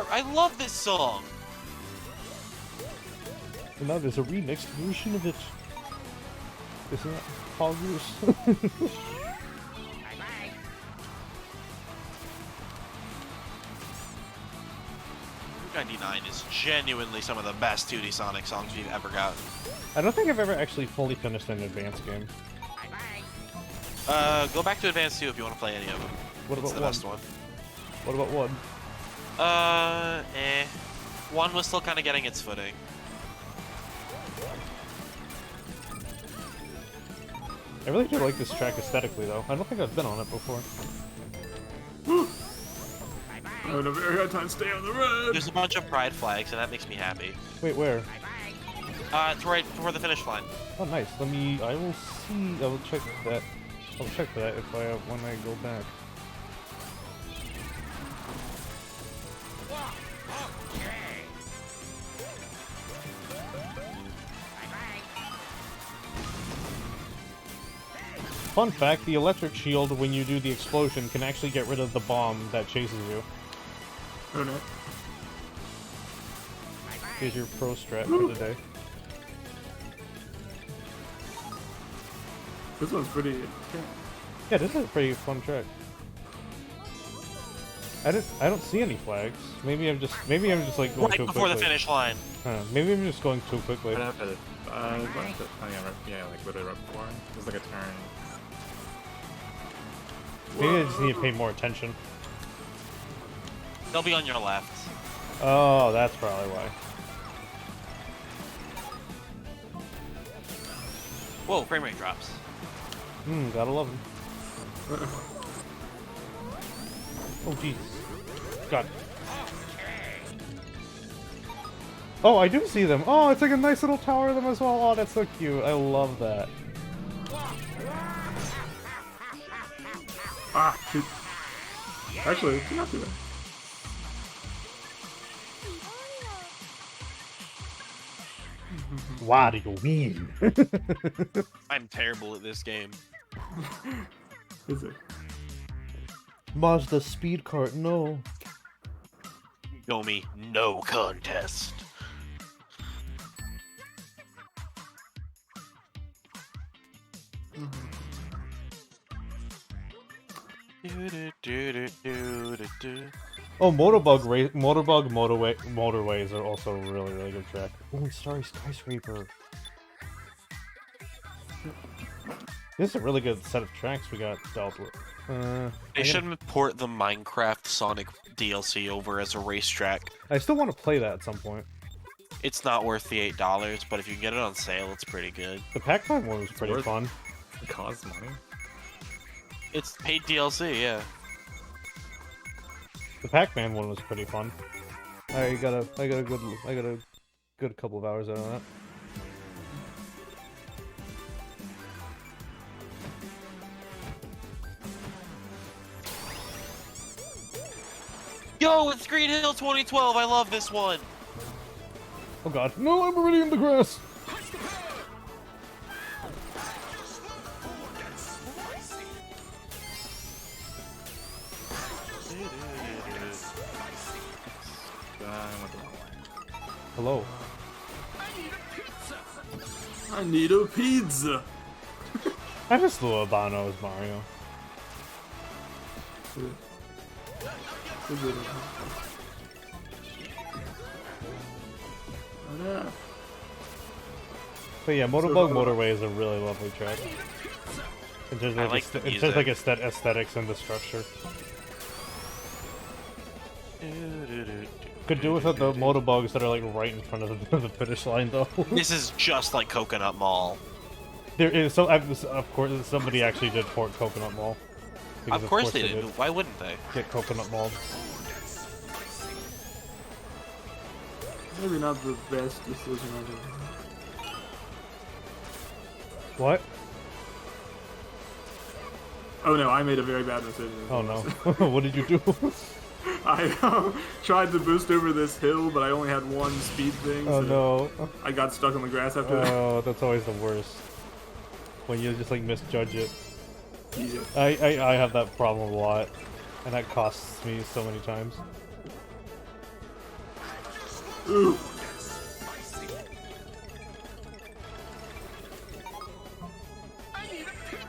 I love this song. And now there's a remixed version of it. Isn't that Poggers? 99 is genuinely some of the best 2D Sonic songs we've ever gotten. I don't think I've ever actually fully finished an advanced game. Go back to Advance 2 if you want to play any of them. What It's about the one? best one. What about one? One was still kind of getting its footing. I really do like this track aesthetically, though. I don't think I've been on it before. Oh, no, very hard time stay on the road. There's a bunch of pride flags, and that makes me happy. Wait, where? It's right before the finish line. Oh, nice. I will see. I will check that. I'll check for that when I go back. Fun fact, the electric shield, when you do the explosion, can actually get rid of the bomb that chases you. Oh no. Here's your pro strat for the day. This one's pretty. Yeah, this is a pretty fun track. I don't see any flags. Maybe I'm just like going Right too before quickly. the finish line. Maybe I'm just going too quickly. Right after the, yeah, like literally right before. There's like a turn. Maybe I just need to pay more attention. They'll be on your left. Oh, that's probably why. Whoa, frame rate drops. Gotta love him. Oh, Jesus. God. Oh, I do see them. Oh, it's like a nice little tower of them as well. Oh, that's so cute. I love that. Ah, shoot. Actually, it's not too bad. What do you mean? I'm terrible at this game. Is it? Mazda speed cart, no. Gomi, no contest. Oh, motorways are also a really, really good track. Oh, Starry Skyscraper. This is a really good set of tracks we got dealt with. They should port the Minecraft Sonic DLC over as a racetrack. I still want to play that at some point. It's not worth the $8, but if you get it on sale, it's pretty good. The Pac-Man one was pretty worth- fun. It costs money. It's paid DLC, yeah. The Pac-Man one was pretty fun. I got a good couple of hours out of that. Yo, it's Green Hill 2012. I love this one. Oh god. No, I'm already in the grass! Hello. I need a pizza. I miss Lou Albano as Mario. Is it? But yeah, Motorbug Motorway is a really lovely track. In terms of I like, like the in terms of like music. aesthetics and the structure. Could do without the motorbugs that are like right in front of the finish line though. This is just like Coconut Mall. There is so of course somebody actually did port Coconut Mall. Because Of course they did. Why wouldn't they? Get Coconut Mall. Maybe not the best decision I've ever made. What? Oh no, I made a very bad decision. Oh no. What did you do? I tried to boost over this hill, but I only had one speed thing. Oh so no. I got stuck on the grass after that. Oh, that's always the worst. When you just like misjudge it. Yeah. I have that problem a lot, and that costs me so many times. Ooh.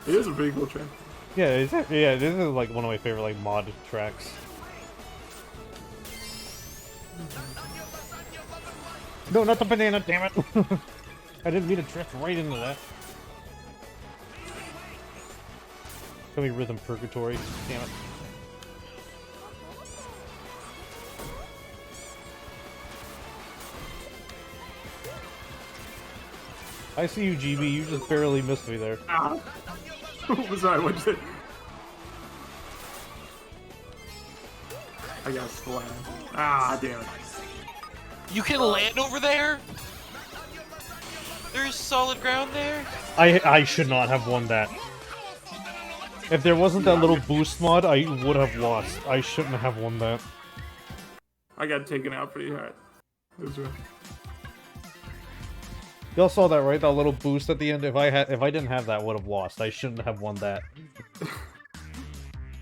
It is a pretty cool track. Yeah, yeah, this is like one of my favorite like mod tracks. No, not the banana, damn it! I didn't mean to drift right into that. Tell me Rhythm Purgatory, damn it. I see you, GB, you just barely missed me there. Ah. Sorry, what'd you say? I got slammed. Ah, damn it. You can land over there? There's solid ground there? I should not have won that. If there wasn't that little boost mod, I would have lost. I shouldn't have won that. I got taken out pretty hard. It was rough. Y'all saw that, right? That little boost at the end. If I didn't have that, I would have lost. I shouldn't have won that.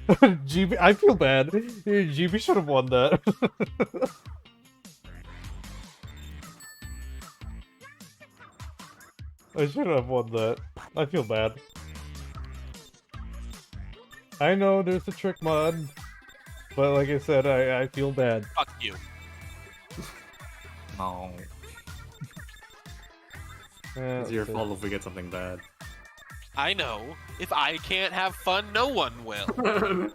GB, I feel bad. GB should have won that. I should have won that. I feel bad. I know there's a trick mod, but like I said, I feel bad. Fuck you. No. Let's It's your see. fault if we get something bad. I know. If I can't have fun, no one will.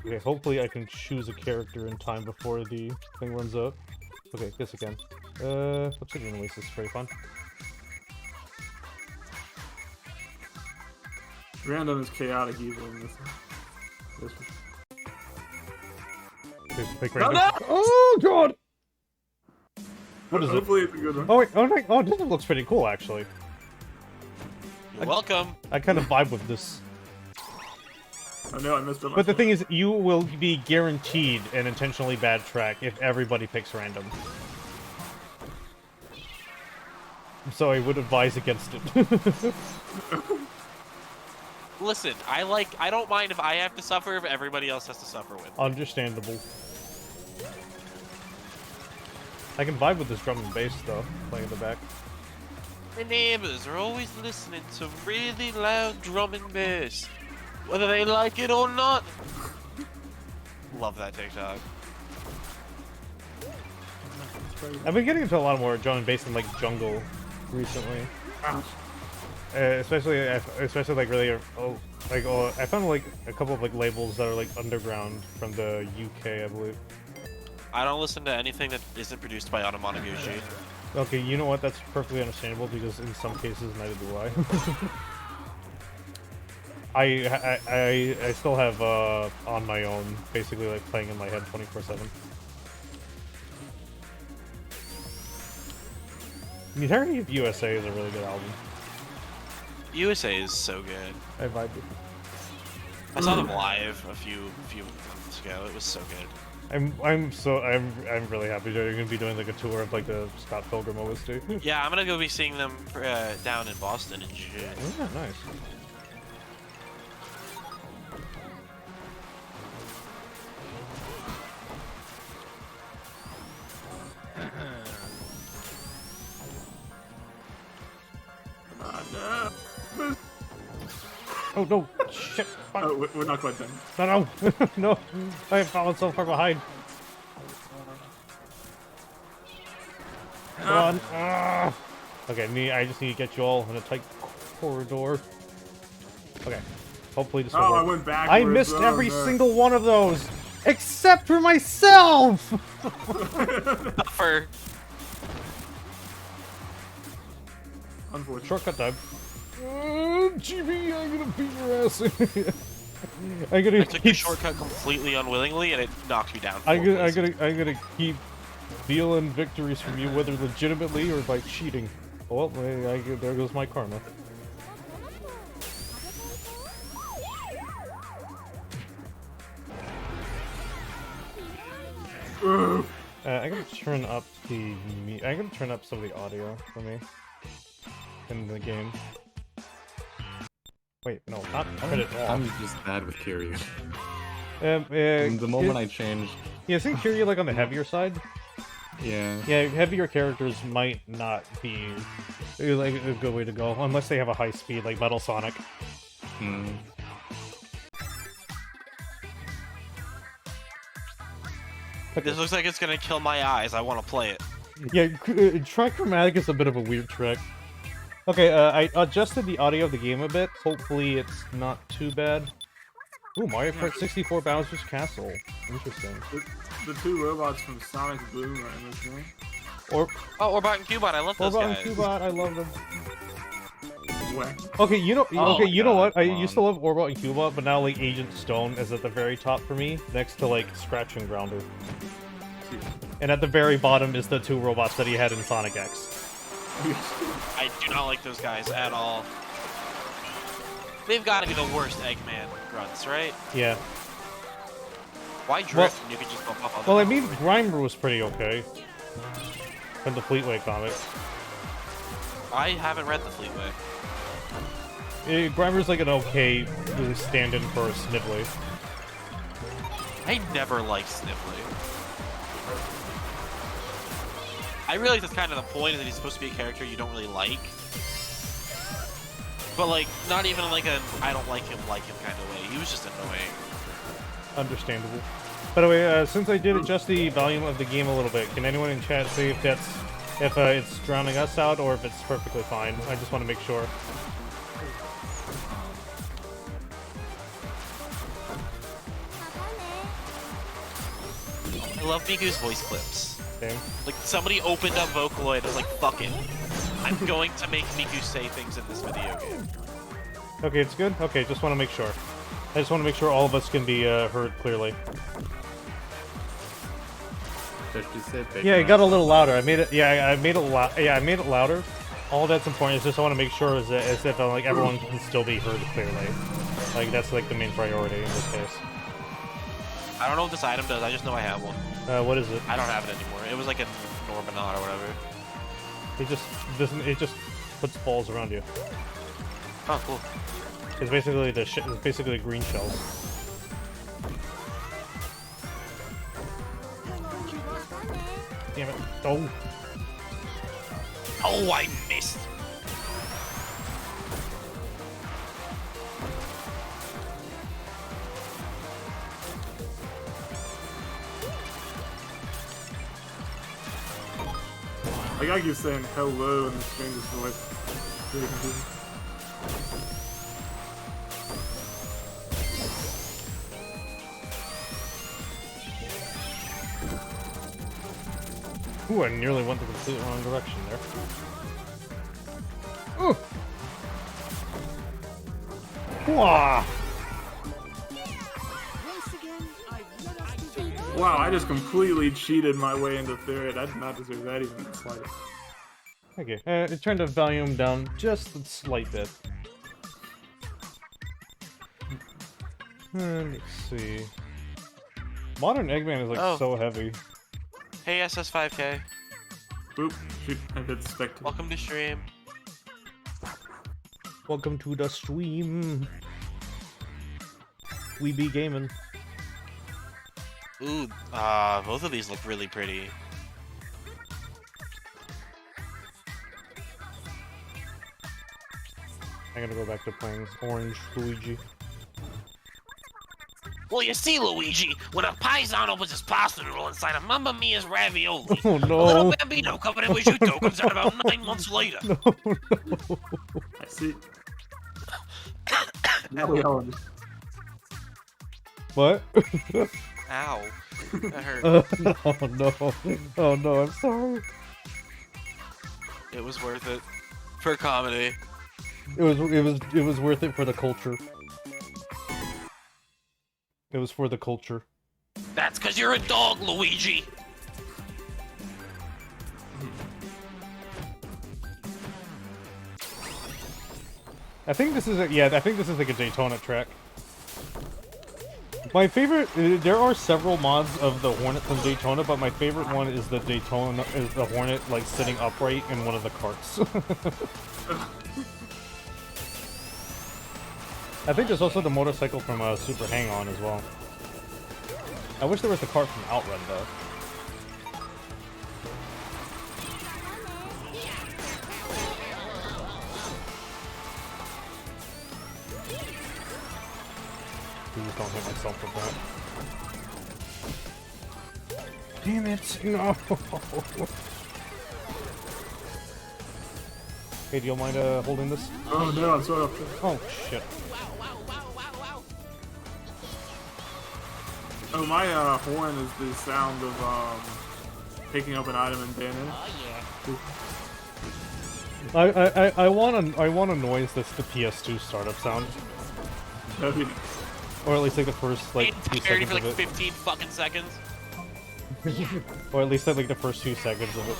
Okay, hopefully I can choose a character in time before the thing runs out. Okay, guess again. Looks like Oasis is pretty fun. Random is chaotic evil in this one. Okay, pick No, random. no! Oh god! What is it? Hopefully it's a good one. Oh wait, oh this one looks pretty cool actually. You're welcome. I kind of vibe with this. I know I missed it. But the thing is, you will be guaranteed an intentionally bad track if everybody picks random. So I would advise against it. Listen, I don't mind if I have to suffer if everybody else has to suffer with. Understandable. I can vibe with this drum and bass though, playing in the back. My neighbors are always listening to really loud drum and bass, whether they like it or not. Love that TikTok. I've been getting into a lot more drum and bass in like jungle recently. Ouch. Especially like really, I found like a couple of like labels that are like underground from the UK, I believe. I don't listen to anything that isn't produced by Anamanaguchi. Okay, you know what? That's perfectly understandable because in some cases neither do I. I still have on my own, basically like playing in my head 24/7. The entirety of USA is a really good album. USA is so good. I vibe with it. I saw them live a few months ago. It was so good. I'm really happy they're gonna be doing like a tour of like the Scott Pilgrim OST. Yeah, I'm gonna go be seeing them down in Boston in June. Oh, nice. Oh no! Shit! Fuck. Oh, we're not quite done. No, no, no! I have fallen so far behind. Come on! Ah. Okay, I just need to get you all in a tight corridor. Okay, hopefully this will Oh, I work. went backwards. I missed Oh, every no. single one of those, except for myself. For Unfortunately. Shortcut time. GB, I'm gonna beat your ass. I'm gonna I took the shortcut completely unwillingly, and it knocked me down. I'm gonna keep stealing victories from you, whether legitimately or by cheating. Oh, well, there goes my karma. I'm gonna turn up I'm gonna turn up some of the audio for me in the game. Wait, no, not turn it off. I'm just bad with Kiryu. The The moment I changed, yeah, isn't Kiryu like on the heavier side? yeah. Yeah, heavier characters might not be like a good way to go unless they have a high speed like Metal Sonic. Hmm. This looks like it's gonna kill my eyes. I want to play it. Yeah, track chromatic is a bit of a weird track. Okay, I adjusted the audio of the game a bit. Hopefully it's not too bad. Ooh, Mario Kart 64 Bowser's Castle. Interesting. The two robots from Sonic Boom are in this game. Or Orbot and Cubot, I love those Orbot and guys. Cubot, I love them. Where? Okay, you know Oh my you know what? God, I come used to love Orbot and Cubot, but now like Agent Stone is at the very top for me, next to like Scratch and Grounder. And at the very bottom is the two robots that he had in Sonic X. I do not like those guys at all. They've got to be the worst Eggman grunts, right? Yeah. Why drift when you can just bump up on Well, I them? mean, Grimer was pretty okay. From the Fleetway comics. I haven't read the Fleetway. Grimer's like an okay stand-in for Snively. I never liked Snively. I realize that's kind of the point, is that he's supposed to be a character you don't really like. But like, not even like a I don't like him kind of way. He was just annoying. Understandable. By the way, since I did adjust the volume of the game a little bit, can anyone in chat say if it's drowning us out or if it's perfectly fine? I just want to make sure. I love Miku's voice clips. Okay. Like, somebody opened up Vocaloid, I was like, fuck it. I'm going to make Miku say things in this video game. Okay, it's good? Okay, just want to make sure. I just want to make sure all of us can be heard clearly. Yeah, it got a little louder. I made it. Yeah, I made it loud. Yeah, I made it louder. All that's important is just I want to make sure is that like everyone can still be heard clearly. Like that's like the main priority in this case. I don't know what this item does, I just know I have one. What is it? I don't have it anymore. It was like a Norbonaut or whatever. It just doesn't. It just puts balls around you. Oh, cool. It's basically it's basically green shells. Damn it! Oh. Oh, I missed. Like I keep saying hello in the strangest voice. Ooh, I nearly went the complete wrong direction there. Ooh! Wah! Wow, I just completely cheated my way into third. I did not deserve that even the slightest. Okay, it turned the volume down just a slight bit. Let's see. Modern Eggman is like so heavy. Hey, SS5K. Oop, shoot, I hit spectator. Welcome to stream. Welcome to the stream. We be gaming. Ooh, both of these look really pretty. I'm gonna go back to playing Orange Luigi. Well, you see, Luigi, when a paisano puts his pasta noodle inside a Mamma Mia's ravioli, Oh no! a little bambino covered in prosciutto comes out about 9 months later. No, no. I see. Now we all just... What? Ow. That hurt. Oh no! Oh no! I'm sorry. It was worth it. For comedy. It was worth it for the culture. It was for the culture. That's because you're a dog, Luigi! I think this is I think this is like a Daytona track. My favorite, there are several mods of the Hornet from Daytona, but my favorite one is the Hornet like sitting upright in one of the carts. I think there's also the motorcycle from Super Hang-On as well. I wish there was the cart from Outrun though. Please don't hit myself with that. Damn it! No! Hey, do you mind holding this? Oh no, I'm so upset. Oh shit. Oh, my horn is the sound of picking up an item in Bayonetta. I want a noise that's the PS2 startup sound. Okay. Or at least like the first like few Parody seconds for like of it. 15 fucking seconds. Or at least like the first few seconds of it.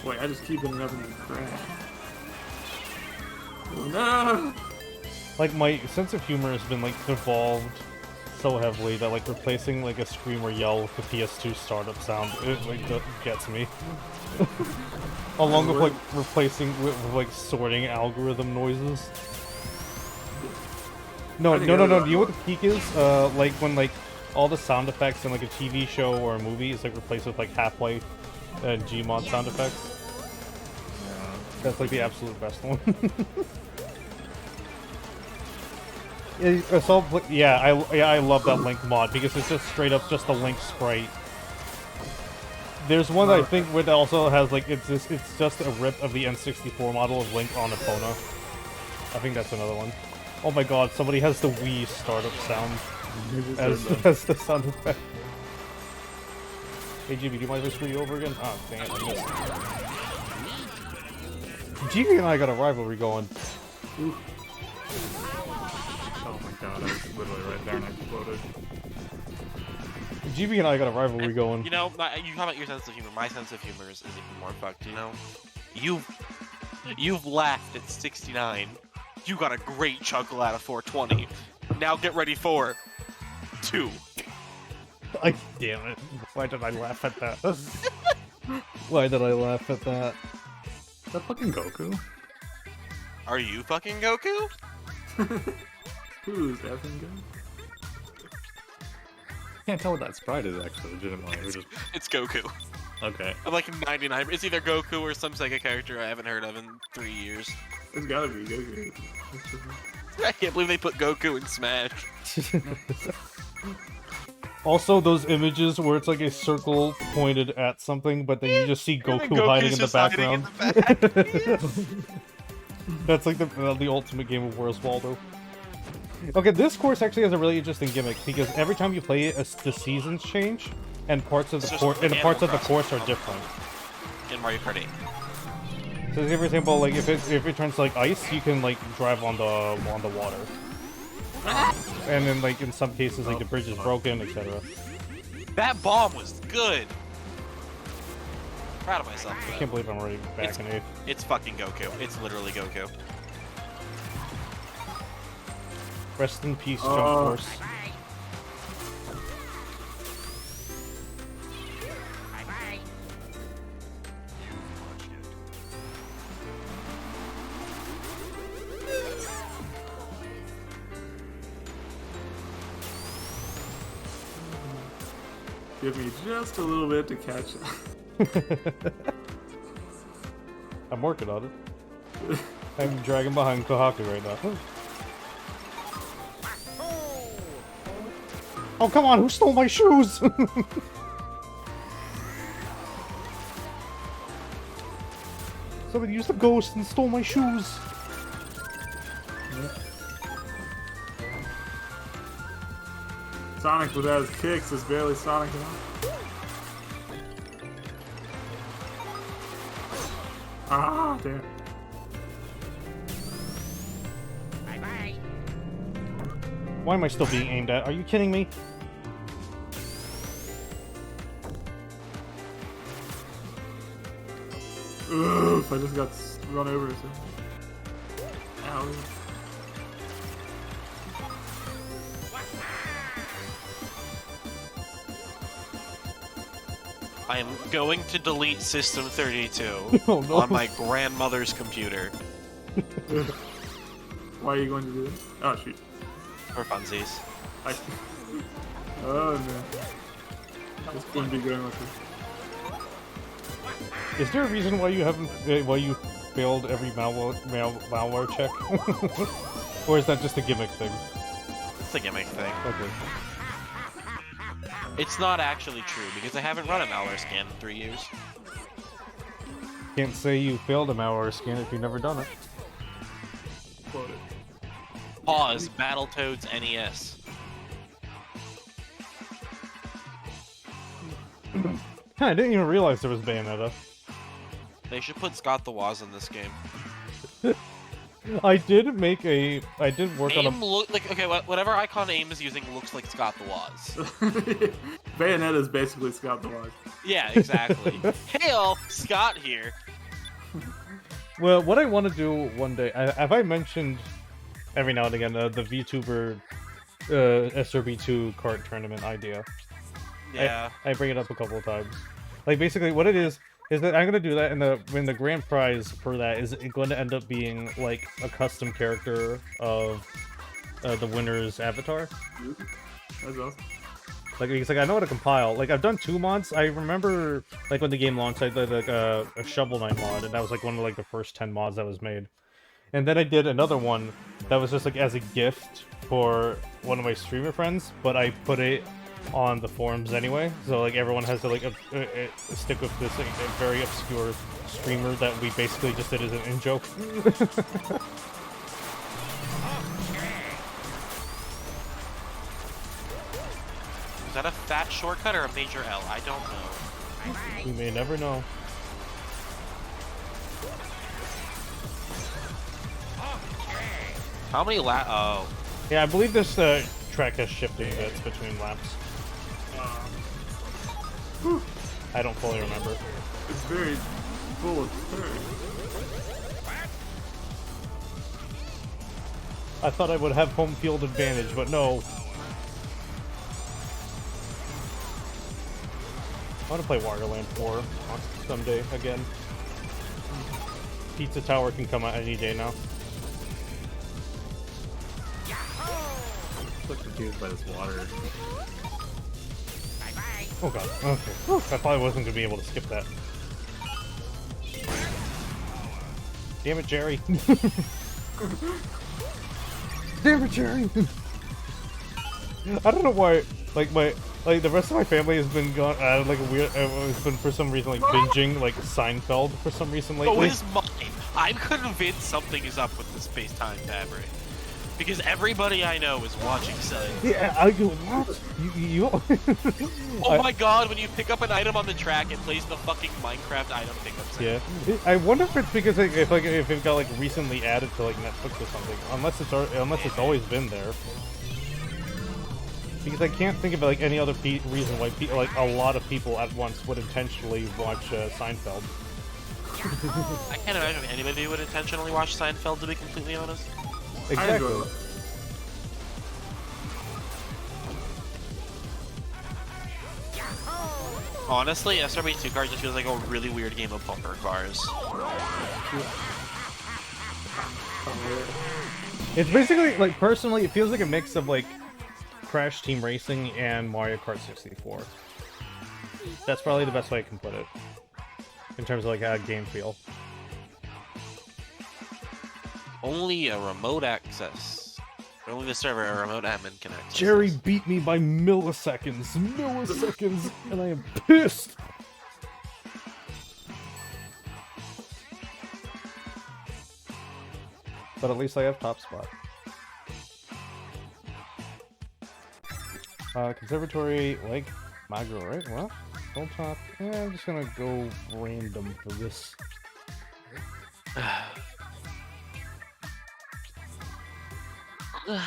Wait, I just keep getting up and crash. Oh no! Like my sense of humor has been like evolved so heavily that like replacing like a scream or yell with the PS2 startup sound, it like gets me. Along with like replacing with like sorting algorithm noises. No. Do you know what the peak is? Like when like all the sound effects in like a TV show or a movie is like replaced with like Half-Life and Gmod sound effects. That's like the absolute best one. I love that Link mod because it's just straight up just a Link sprite. There's one I think which also has like it's just a rip of the N64 model of Link on Epona. I think that's another one. Oh my god, somebody has the Wii startup sound as the sound effect. Hey GB, do you mind if I screw you over again? Oh dang it, I missed. GB and I got a rivalry going. Oh my god, I was literally right there and I exploded. GB and I got a rivalry going. You know, you talk about your sense of humor. My sense of humor is even more fucked, you know? You've laughed at 69. You got a great chuckle out of 420. Now get ready for 2. Like, damn it. Why did I laugh at that? Why did I laugh at that? Is that fucking Goku? Are you fucking Goku? Who's effing good? Can't tell what that sprite is actually, legitimately. It's Goku. Okay. I'm like 99. It's either Goku or some Sega character I haven't heard of in 3 years. It's gotta be Goku. I can't believe they put Goku in Smash. Also, those images where it's like a circle pointed at something, but then you just see Goku Goku's hiding in the just hiding background. in the That's like the ultimate game of Where's Waldo. Okay, this course actually has a really interesting gimmick because every time you play it, the seasons change, and parts of the course are different. In Mario Kart 8. So, for example, like if it turns like ice, you can like drive on the water, and then like in some cases like the bridge is broken, etc. That bomb was good. Proud of myself. I can't believe I'm already back in 8th. It's fucking Goku. It's literally Goku. Rest in peace, Jump Force. Give me just a little bit to catch up. I'm working on it. I'm dragging behind Kohaku right now. Oh, come on, who stole my shoes? Somebody used a ghost and stole my shoes. Sonic without his kicks is barely Sonic enough. Ah, damn. Why am I still being aimed at? Are you kidding me? Oof, I just got run over. So. Ow. I am going to delete System 32 Oh, no. on my grandmother's computer. Why are you going to do this? Oh, shoot. For funsies. Oh, no. This wouldn't be going with it. Is there a reason why you haven't, why you failed every malware check? Or is that just a gimmick thing? It's a gimmick thing. Okay. It's not actually true because I haven't run a malware scan in 3 years. Can't say you failed a malware scan if you've never done it. Quote it. Pause. Battletoads NES. I didn't even realize there was Bayonetta. They should put Scott the Woz in this game. I did work on a... Aim look like okay. Whatever icon Aim is using looks like Scott the Woz. Bayonetta is basically Scott the Wise. Yeah, exactly. Hey all, Scott here. Well, what I want to do one day, have I mentioned every now and again the VTuber SRB2Kart tournament idea? Yeah. I bring it up a couple of times. Like basically, what it is that I'm gonna do that, and the grand prize for that is going to end up being like a custom character of the winner's avatar. That's awesome. Like, because like I know how to compile. Like I've done 2 mods. I remember like when the game launched, I did like a Shovel Knight mod, and that was like one of like the first 10 mods that was made. And then I did another one that was just like as a gift for one of my streamer friends, but I put it on the forums anyway. So like everyone has to like stick with this like, a very obscure streamer that we basically just did as an in-joke. Is that a fat shortcut or a major L? I don't know. We may never know. How many oh. Yeah, I believe this track has shifting bits between laps. I don't fully remember. It's very full of turns. I thought I would have home field advantage, but no. I want to play Waterland 4 someday again. Pizza Tower can come out any day now. I'm so confused by this water. Oh god, okay. Whew, I probably wasn't going to be able to skip that. Damn it, Jerry. Damn it, Jerry! I don't know why, like, the rest of my family has been gone, like, a weird, has been for some reason, like, binging, like, Seinfeld for some reason lately. Oh, it's mine! I'm convinced something is up with the space-time fabric. Because everybody I know is watching Seinfeld. Yeah, I go, what? You Oh my god, when you pick up an item on the track, it plays the fucking Minecraft item pickup sound. Yeah, I wonder if it's because like, if it got like recently added to like Netflix or something. Unless it's always been there. Because I can't think of like any other reason why like a lot of people at once would intentionally watch Seinfeld. I can't imagine anybody would intentionally watch Seinfeld, to be completely honest. Exactly. Honestly, SRB2Kart just feels like a really weird game of bumper cars. It's basically like personally, it feels like a mix of like Crash Team Racing and Mario Kart 64. That's probably the best way I can put it in terms of like a game feel. Only a remote access. Only the server a remote admin can access. Jerry beat me by milliseconds, and I am pissed. But at least I have top spot. Conservatory, Lake Magro, right? Well, Hilltop. Yeah, I'm just gonna go random for this. I'm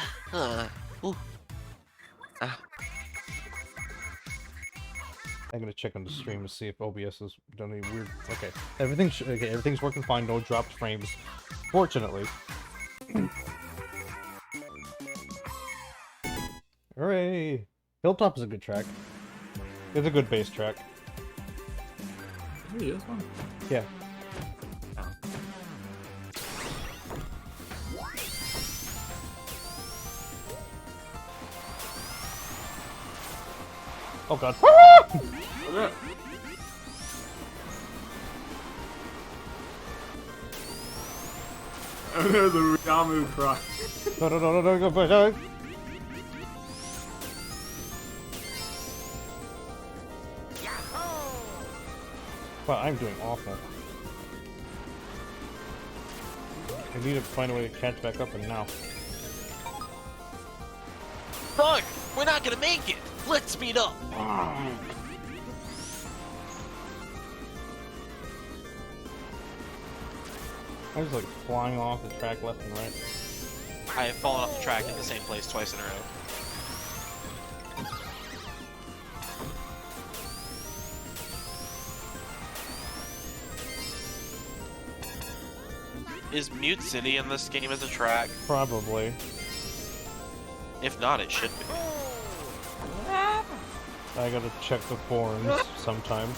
gonna check on the stream to see if OBS has done any weird. Okay, everything's working fine. No dropped frames, fortunately. Hooray! Hilltop is a good track. It's a good bass track. Hey, this one? Yeah. Oh god. Yeah. The Ryamu cry. No, go for it. Wow, I'm doing awful. I need to find a way to catch back up and now. Fuck! We're not gonna make it! Let's speed up! I was like flying off the track left and right. I have fallen off the track in the same place twice in a row. Is Mute City in this game as a track? Probably. If not, it should be. I gotta check the forums sometime.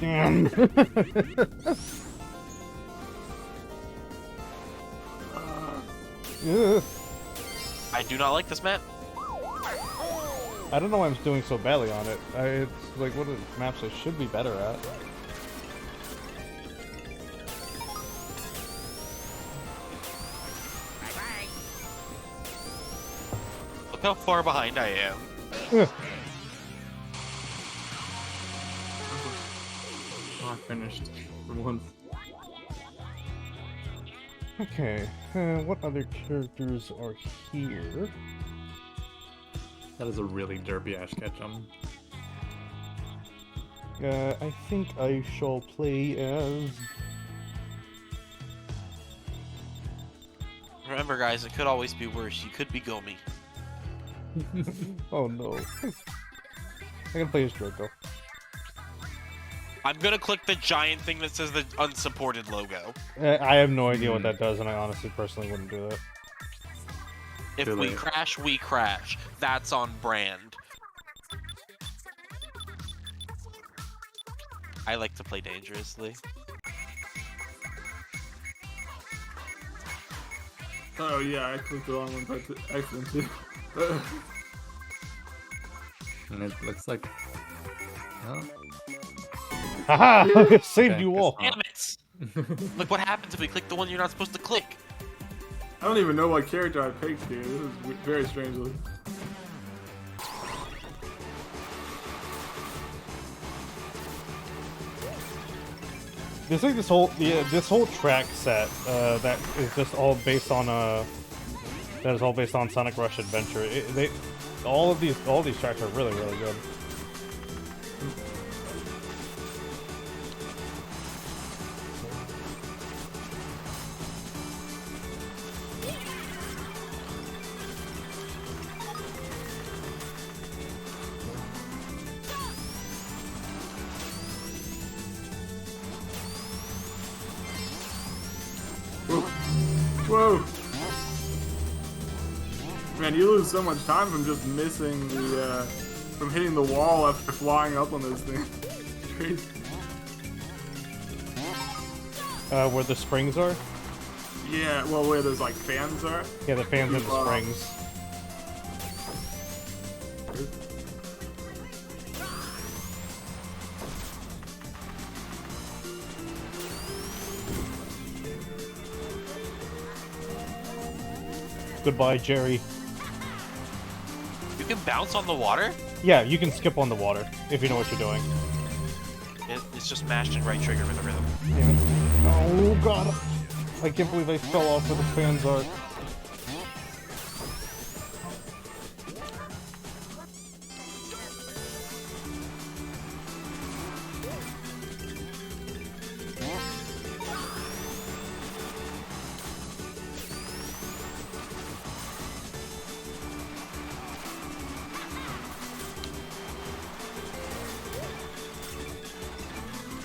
Damn. Ugh. I do not like this map. I don't know why I'm doing so badly on it. It's like one of the maps I should be better at. Look how far behind I am. Ugh. Oh, I finished for once. Okay, what other characters are here? That is a really derpy Ash Ketchum. I think I shall play as... Remember, guys, it could always be worse. You could be Gomi. Oh no. I can play as Draco. I'm gonna click the giant thing that says the unsupported logo. I have no idea what that does, and I honestly personally wouldn't do that. If Too we late. crash, we crash. That's on brand. I like to play dangerously. Oh yeah, I clicked the wrong one by accident too. And it looks like... Oh. Haha! Saved Okay, you all! guess Damn it! Look what happens if we click the one you're not supposed to click. I don't even know what character I picked here. This is very strangely. There's like this whole track set that is just all based on Sonic Rush Adventure. All these tracks are really good. Whoa! Man, you lose so much time from just missing the, from hitting the wall after flying up on this thing. It's crazy. Where the springs are? Yeah, well, where those, like, fans are. Yeah, the fans and the Wow. springs. Goodbye, Jerry. You can bounce on the water? Yeah, you can skip on the water if you know what you're doing. It's just mashed and right trigger for the rhythm. Damn it. Oh god! I can't believe I fell off where the fans are.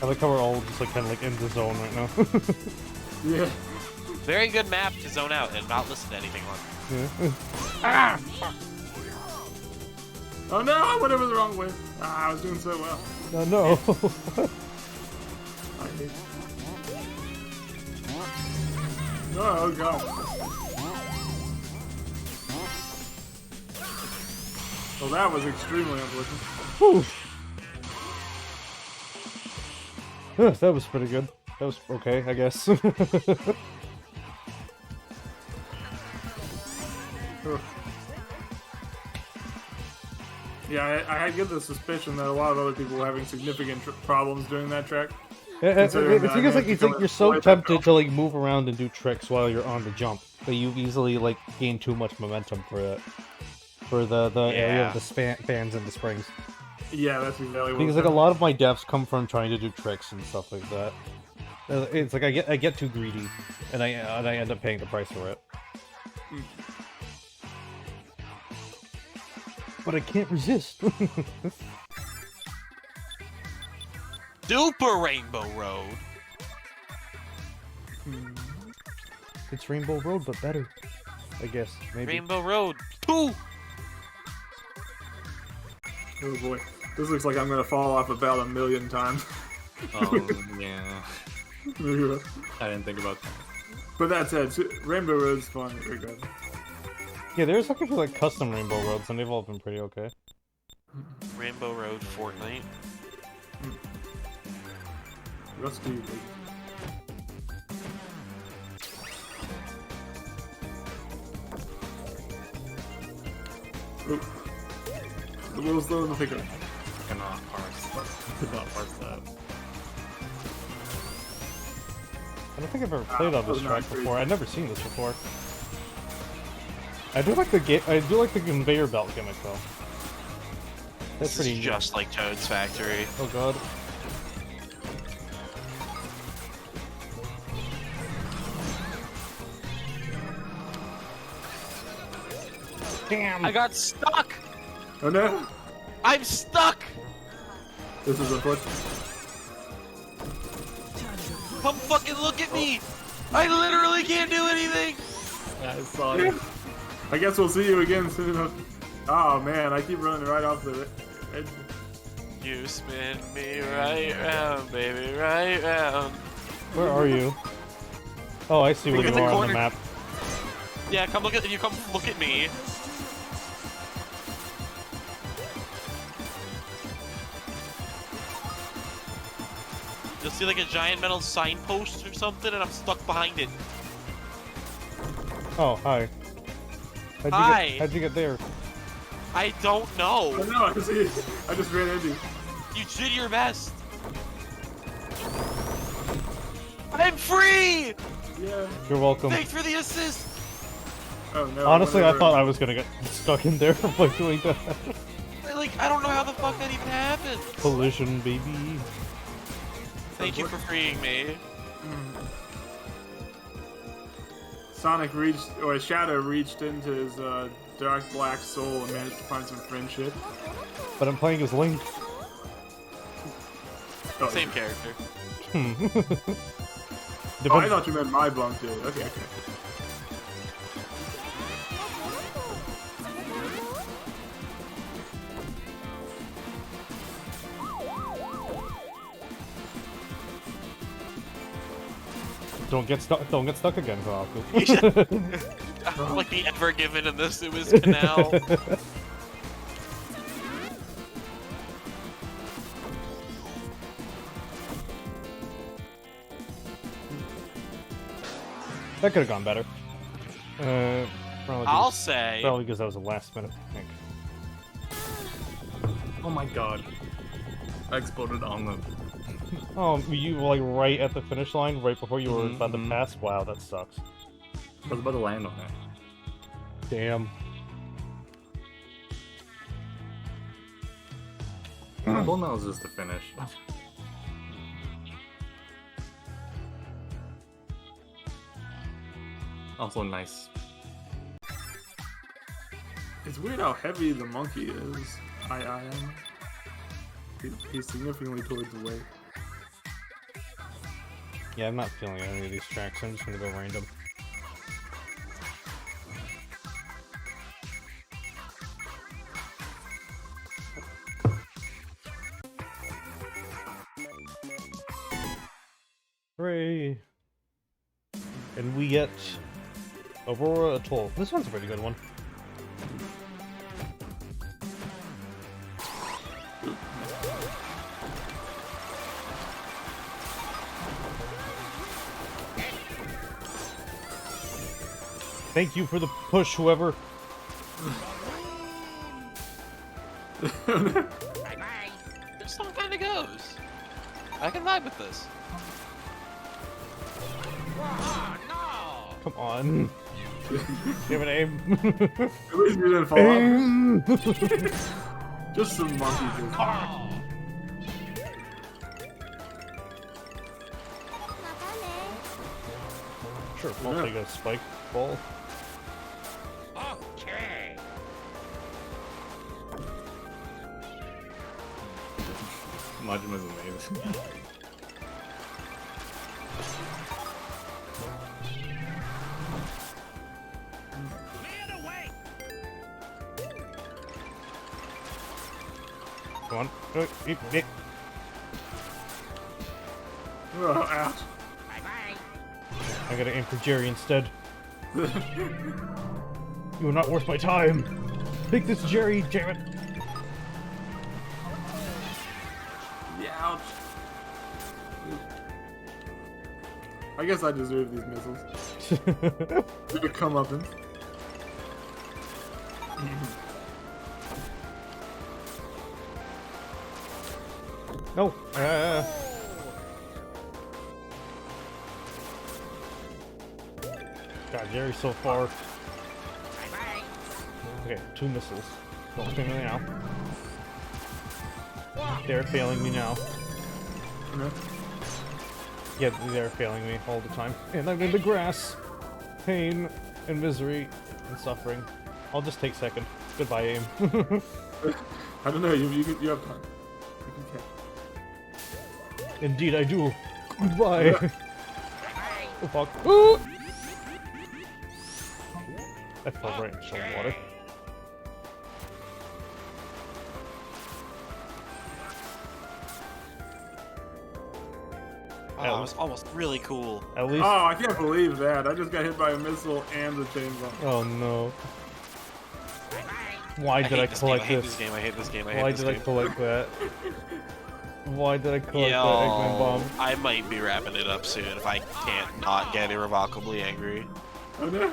I like how we're all just like kind of like in the zone right now. Yeah. Very good map to zone out and not listen to anything on. Yeah. Oh no, I went over the wrong way. Ah, I was doing so well. No. I hate Oh god. Well, that was extremely unfortunate. Whew. That was pretty good. That was okay, I guess. Yeah, I had get the suspicion that a lot of other people were having significant problems doing that track. It's Considering that I because like managed it's to like come you're so in tempted to like move around and do tricks while you're on the jump that you easily like gain too much momentum for it. For the area of the fans and the springs. Yeah, that's exactly what Because like a lot of my deaths come from trying to do tricks and stuff like that. It's like I get too greedy, and I end up paying the price for it. But I can't resist. Super Rainbow Road. It's Rainbow Road, but better. I guess maybe. Rainbow Road 2. Oh boy, this looks like I'm gonna fall off about 1,000,000 times. Oh, yeah. I didn't think about that. But that said, Rainbow Road's fun regardless. Yeah, there's looking for like custom Rainbow Roads, and they've all been pretty okay. Rainbow Road Fortnite. Let's do it. Oop. A little slow in the pickup. Cannot parse. Could not parse that. I don't think I've ever played on this Oh, track nice. before. I've never seen this before. I do like the conveyor belt gimmick though. That's This is pretty. just like Toad's Factory. Oh god. Damn. I got stuck! Oh no! I'm stuck! This is unfortunate. Come fucking look at me! I literally can't do anything! I saw it. I guess we'll see you again soon enough. Oh man, I keep running right off the edge. You spin me right round, baby, right round. Where are you? Oh, I see where Look you at the are on the corner. map. Yeah, come look at you. Come look at me. You'll see like a giant metal signpost or something, and I'm stuck behind it. Oh, hi. Hi. How'd you get there? I don't Oh know. no, I see it. I just ran into you. You did your best. I'm free. Yeah. You're welcome. Thanks for the assist. Oh no. Honestly, I whatever. thought I was gonna get stuck in there by doing that. Like, I don't know how the fuck that even happened. Collision, baby. Thank you for freeing me. Sonic reached, or Shadow reached into his dark black soul and managed to find some friendship. But I'm playing as Link. Oh, Same character. Oh, I thought you meant my bunk dude. Okay, okay. Don't get stuck. Don't get stuck again, Kohaku. Like the ever given in this Suez Canal. That could have gone better. Probably I'll because, say. probably because that was a last minute pick. Oh my god. I exploded on the... Oh, you were like right at the finish line, right before you were about to Mhm. pass? Wow, that sucks. I was about to land on it. Damn. Well, that was just the finish. Also nice. It's weird how heavy the monkey is. I am. He's significantly towards the weight. Yeah, I'm not feeling any of these tracks. I'm just gonna go random. Hooray! And we get Aurora Atoll. This one's a pretty good one. Thank you for the push, whoever. This song kind of goes. I can vibe with this. Come on. Give it aim. At least you didn't fall off. Aim. Just some monkey juice. Sure, I'll take a spike ball. Majima's amazing. Come on. Oh, ouch. I gotta aim for Jerry instead. You are not worth my time. Take this, Jerry, damn it. Yeah, ouch. I guess I deserve these missiles. They're comeuppance. No. God, Jerry's so far. Okay, 2 missiles. Don't fail me now. They're failing me now. Yeah, they're failing me all the time. And I'm in the grass. Pain and misery and suffering. I'll just take second. Goodbye, aim. I don't know, you have time. You can catch. Indeed, I do. Goodbye. Oh, fuck. Ooh! I fell right into some water. Oh, that was almost really cool. At least. Oh, I can't believe that. I just got hit by a missile and the chainsaw. Oh no. Why did I collect I hate this? this game. I hate this game. I hate Why this did I game. collect that? Why did I collect Yo, that Eggman bomb? I might be wrapping it up soon if I can't not get irrevocably angry. Oh no.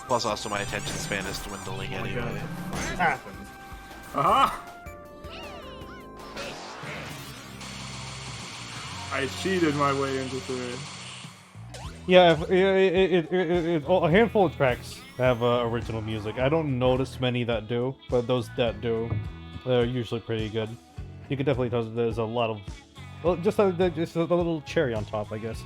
Plus, also my attention span is dwindling anyway. Ah. Aha! I cheated my way into 3. Yeah, a handful of tracks have original music. I don't notice many that do, but those that do, they're usually pretty good. You can definitely tell there's a lot of, well, just a little cherry on top, I guess.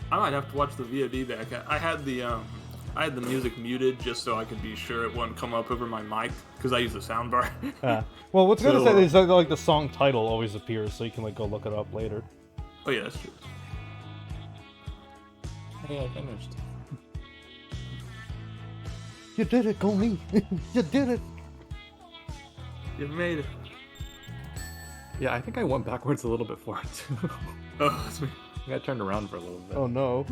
I might have to watch the VOD back. I had the music muted just so I could be sure it wouldn't come up over my mic because I use the soundbar. Well, what's gonna So, say is that, like, the song title always appears, so you can, like, go look it up later. Oh yeah, that's true. Hey, I finished. You did it, Gomi! You did it! You made it. Yeah, I think I went backwards a little bit for it too. Oh, that's me. I think I turned around for a little bit. Oh no.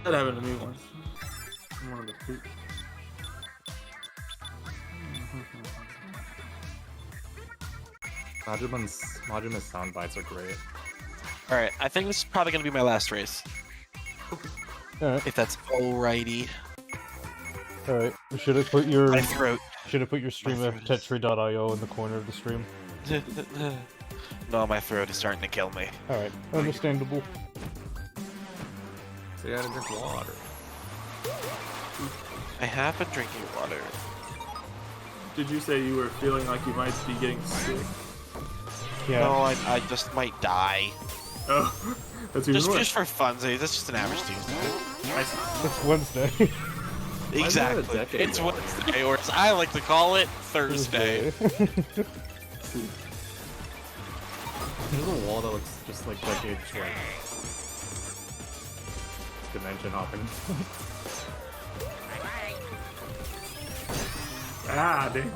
That happened to me once. I wanted to poop. Majima's sound bites are great. Alright, I think this is probably going to be my last race. Alright, If that's alrighty. alright. Should have put your My throat. stream of throat is- Tetri.io in the corner of the stream. No, my throat is starting to kill me. Alright, understandable. So you gotta drink water. I have been drinking water. Did you say you were feeling like you might be getting sick? Yeah. No, I just might die. Oh, that's even Just worse. for funsies. That's just an average Tuesday. I see. It's Wednesday. Exactly. decade It's long? Wednesday, or as I like to call it, Thursday. There's a wall that looks just like decades like dimension hopping. Ah, dang.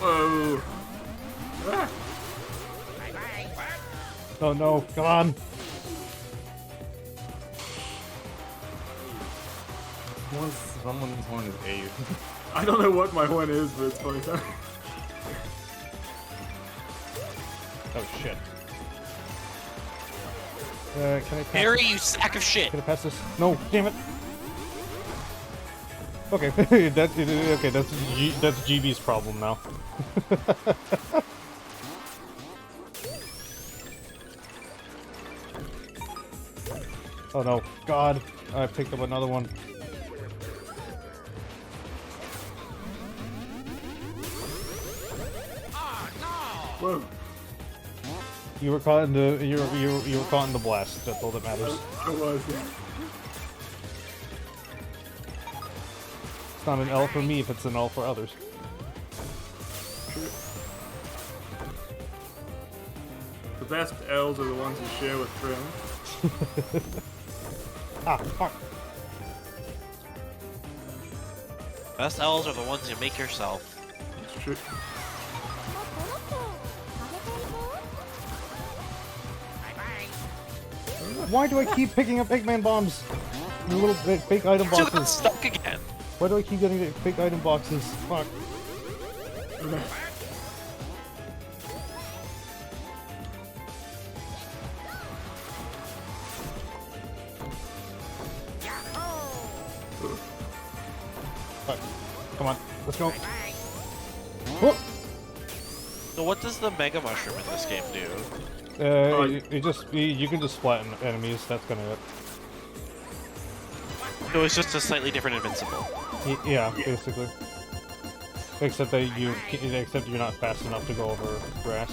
Whoa. Ah. Oh no, come on. Someone's horn is 8. I don't know what my one is, but it's funny. Oh shit. Can I pass Harry, this? you sack of shit! Can I pass this? No, damn it. Okay, okay, that's GB's problem now. Oh no, God, I picked up another one. Whoa. You were caught in the you were caught in the blast. That's all that matters. I was, yeah. It's not an L for me if it's an L for others. best L's are the ones you share with friends. Ah, fuck. Best L's are the ones you make yourself. It's true. Why do I keep picking up Eggman bombs? The little fake item You got boxes. stuck again. Why do I keep getting the fake item boxes? Fuck. Fuck. Come on, let's go. Oh! So what does the Mega Mushroom in this game do? You can just flatten enemies. That's gonna it. So it's just a slightly different invincible. Yeah, basically. Except that you're not fast enough to go over grass.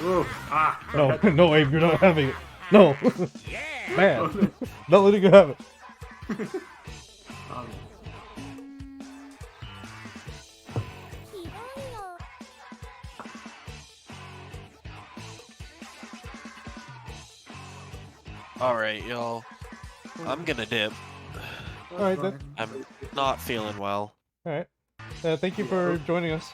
Ooh, ah. No, no, Abe, you're not having it. No, man, not letting you have it. Alright, y'all. I'm gonna dip. All right then. I'm not feeling well. All right. Thank you for joining us.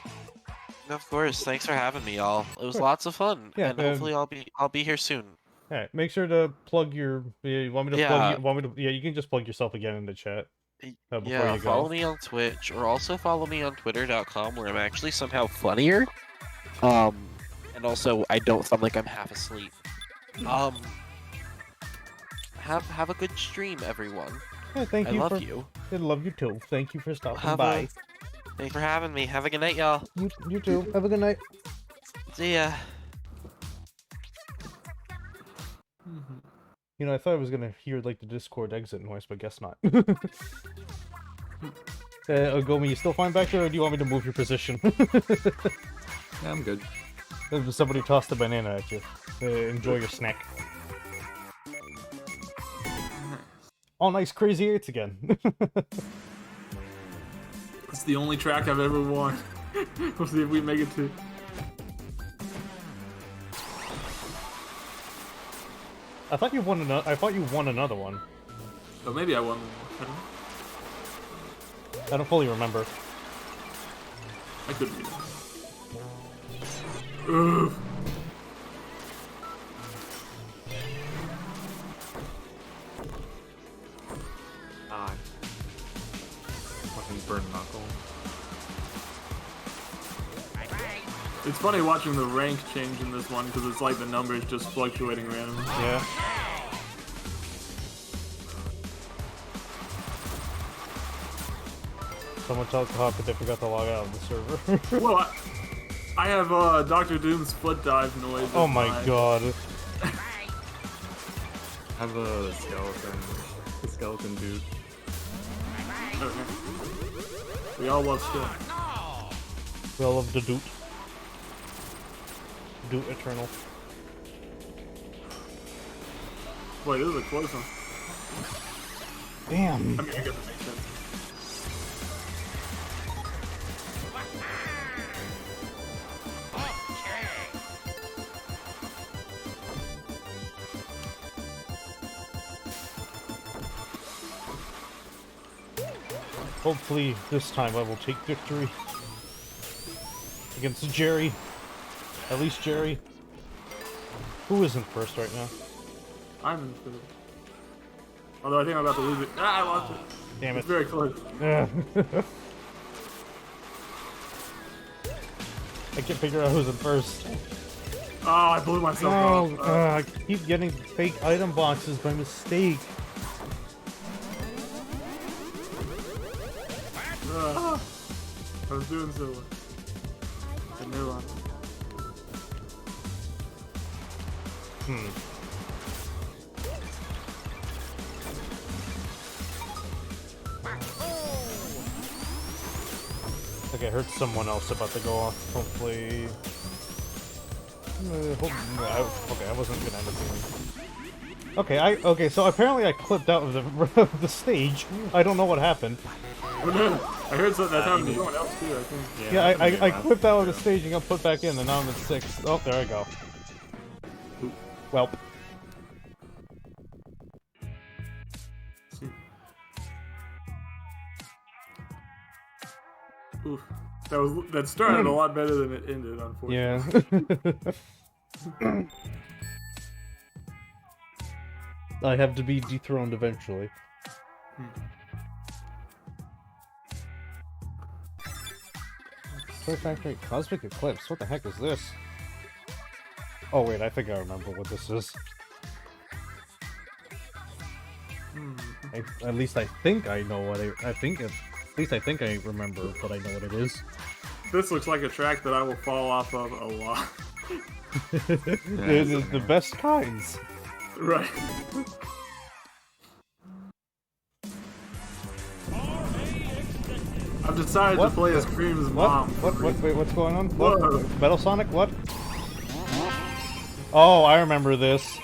Of course, thanks for having me, y'all. It was lots of fun, Yeah, and hopefully I'll be here soon. All right. Make sure to plug your. You want me to Yeah. plug? You, want me to? Yeah, you can just plug yourself again in the chat. Before Yeah, you go. follow me on Twitch, or also follow me on Twitter.com, where I'm actually somehow funnier. And also I don't sound like I'm half asleep. Have a good stream, everyone. Yeah, thank I you. love you. I love you too. Thank you for stopping Have by. Thanks for having me. Have a good night, y'all. You too. Have a good night. See ya. You know, I thought I was gonna hear like the Discord exit noise, but guess not. Gomi, you still fine back there, or do you want me to move your position? Yeah, I'm good. Somebody tossed a banana at you. Enjoy your snack. Oh, nice, Crazy Eights again. It's the only track I've ever won. We'll see if we make it to. I thought you won another. I thought you won another one. Oh, maybe I won. I don't fully remember. I could be. Oof. Ah. Fucking burn knuckle. It's funny watching the rank change in this one because it's like the numbers just fluctuating randomly. Yeah. Someone tell Kohaku they forgot to log out of the server. Well, I have Dr. Doom's foot dive noise. Oh my god. I have a skeleton dude. Okay. We all love skill. We all love the Doot. Doot Eternal. Boy, this is a close one. Damn. I mean, I guess it makes sense. Hopefully, this time I will take victory. Against Jerry. At least Jerry. Who isn't first right now? I'm in third. Although I think I'm about to lose it. Ah, I lost it. Damn it. It's very close. I can't figure out who's in first. Oh, I blew myself No, off. I keep getting fake item boxes by mistake. I was doing so well. I knew on it. Okay, I heard someone else about to go off. Hopefully. Okay, I wasn't gonna end up doing. Okay, so apparently I clipped out of the the stage. I don't know what happened. Oh, no. I heard something that happened to someone else too, I think. Yeah, I quipped out of the stage and got put back in, and now I'm at 6. Oh, there I go. Well. Oof. That started a lot better than it ended, unfortunately. Yeah. I have to be dethroned eventually. Toy Factory Cosmic Eclipse. What the heck is this? Oh wait, I think I remember what this is. At least I think I know what at least I think I remember, but I know what it is. This looks like a track that I will fall off of a lot. It is the best kinds. Right. I've decided to play as Cream's mom. Wait, what's going on? Whoa. What? Metal Sonic? What? Oh, I remember this.